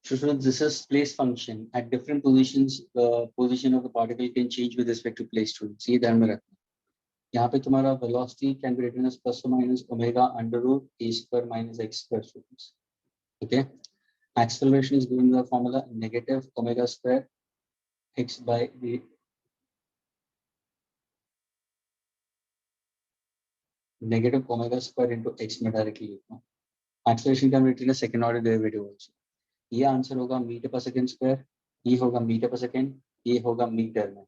So students, this is place function. At different positions, the position of the particle can change with respect to place, students. ये ध्यान में रखना. यहाँ पे तुम्हारा velocity can be written as plus or minus omega under root a square minus x square, students. Okay. Acceleration is given the formula negative omega square x by the negative omega square into x में directly लिखना. Acceleration can be written as second order derivative also. ये answer होगा metre पर second square, ये होगा metre पर second, ये होगा मीटर में.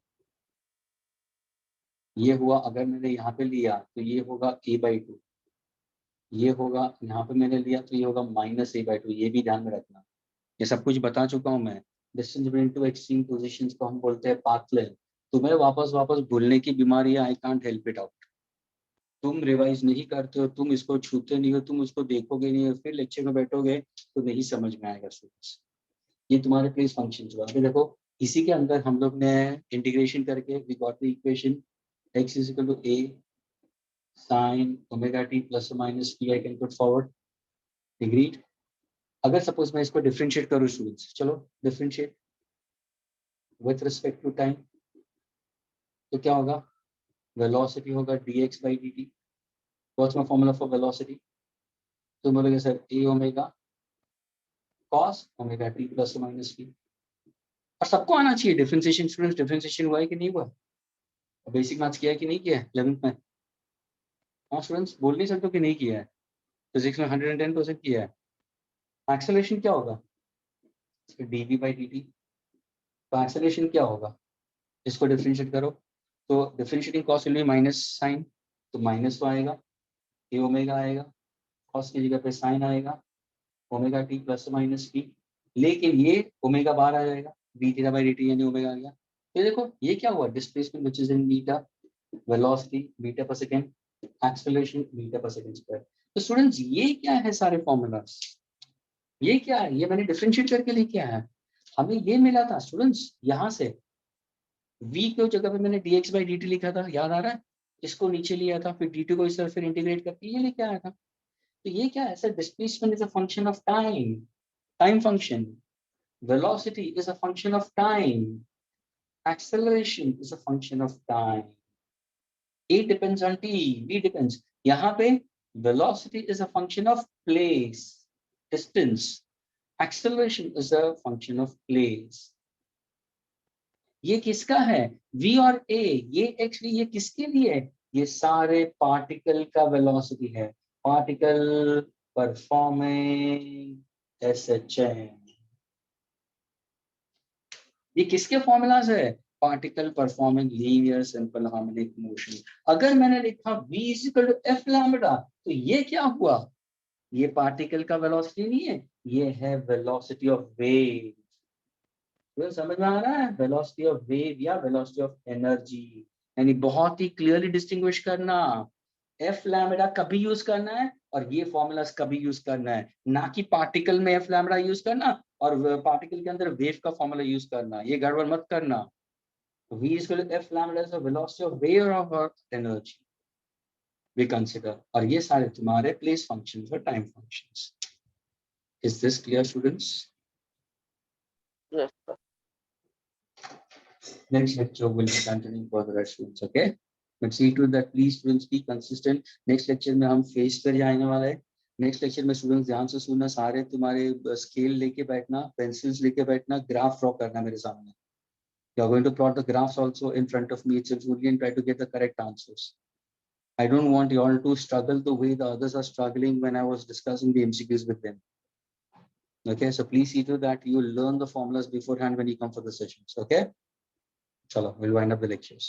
ये हुआ अगर मैंने यहाँ पे लिया तो ये होगा a/2, ये होगा यहाँ पे मैंने लिया तो ये होगा -a/2. ये भी ध्यान में रखना. ये सब कुछ बता चुका हूँ मैं. Distance between two extreme positions को हम बोलते हैं पाथ लेंथ. तुम्हें वापस भूलने की बीमारी है, I can't help it out. तुम रिवाइज नहीं करते हो, तुम इसको छूते नहीं हो, तुम उसको देखोगे नहीं हो, फिर लेक्चर में बैठोगे तो नहीं समझ में आएगा स्टूडेंट्स. ये तुम्हारे प्लेस फंक्शन हुआ. अभी देखो इसी के अंदर हम लोग ने इंटीग्रेशन करके we got the equation x is equal to a sin omega t plus or minus p. I can put forward. Agreed. अगर सपोज मैं इसको डिफरेंशिएट करूं स्टूडेंट्स, चलो differentiate with respect to time, तो क्या होगा? वेलोसिटी होगा dx by dt. What's my formula for velocity? तो बोलोगे sir a omega cos omega t plus or minus p. और सबको आना चाहिए डिफरेंशिएशन. स्टूडेंट्स डिफरेंशिएशन हुआ है कि नहीं हुआ? बेसिक मैथ्स किया है कि नहीं किया है 11th में? हाँ स्टूडेंट्स, बोल नहीं सकते कि नहीं किया है. फिजिक्स में 110% किया है. एक्सेलरेशन क्या होगा? dv by dt. तो एक्सेलरेशन क्या होगा? इसको डिफरेंशिएट करो तो differentiating cos will be minus sine, तो माइनस तो आएगा, ए ओमेगा आएगा, कॉस की जगह पे साइन आएगा, omega t plus minus p. लेकिन ये ओमेगा बाहर आ जाएगा, d theta by d t यानी ओमेगा आ गया. तो देखो ये क्या हुआ? Displacement which is in metre, velocity metre per second, acceleration metre per second square. तो स्टूडेंट्स ये क्या है सारे फॉर्मूलास? ये क्या है? ये मैंने डिफरेंशिएट करके लेके आया है. हमें ये मिला था स्टूडेंट्स यहाँ से v की जगह पे मैंने dx by dt लिखा था, याद आ रहा है? इसको नीचे लिया था, फिर dt को इस तरफ फिर इंटीग्रेट करके ये लेके आया था. तो ये क्या है? Sir displacement is a function of time, time function. Velocity is a function of time, acceleration is a function of time. a depends on t, v depends. यहाँ पे velocity is a function of place, distance. Acceleration is a function of place. ये किसका है? v और a. ये actually ये किसके लिए है? ये सारे पार्टिकल का वेलोसिटी है. Particle performing SHM. ये किसके फॉर्मूलाज है? Particle performing linear simple harmonic motion. अगर मैंने लिखा v = f लैम्बडा, तो ये क्या हुआ? ये पार्टिकल का वेलोसिटी नहीं है, ये है वेलोसिटी ऑफ वेव. तो समझ में आ रहा है? वेलोसिटी ऑफ वेव या वेलोसिटी ऑफ एनर्जी. यानी बहुत ही क्लियरली डिस्टिंग्विश करना, एफ लैम्बडा कभी यूज करना है और ये फॉर्मूलास कभी यूज करना है, ना कि पार्टिकल में एफ लैम्बडा यूज करना और पार्टिकल के अंदर वेव का फॉर्मूला यूज करना. ये गड़बड़ मत करना. v = f lambda is the velocity of wave or energy we consider. और ये सारे तुम्हारे प्लेस फंक्शंस और time functions. Is this clear, students? Yes, sir. Next lecture will be continuing for the rest students. Okay, but see to that please students be consistent. Next lecture में हम face पर जाने वाले हैं. Next lecture में students ध्यान से सुनना, सारे तुम्हारे स्केल लेके बैठना, पेंसिल्स लेके बैठना, ग्राफ ड्रॉ करना मेरे सामने. You are going to plot the graphs also in front of me itself and try to get the correct answers. I don't want you all to struggle the way the others are struggling when I was discussing the MCQs with them. Okay, so please see to that you learn the formulas beforehand when you come for the sessions. Okay, chalo, we'll wind up the lectures.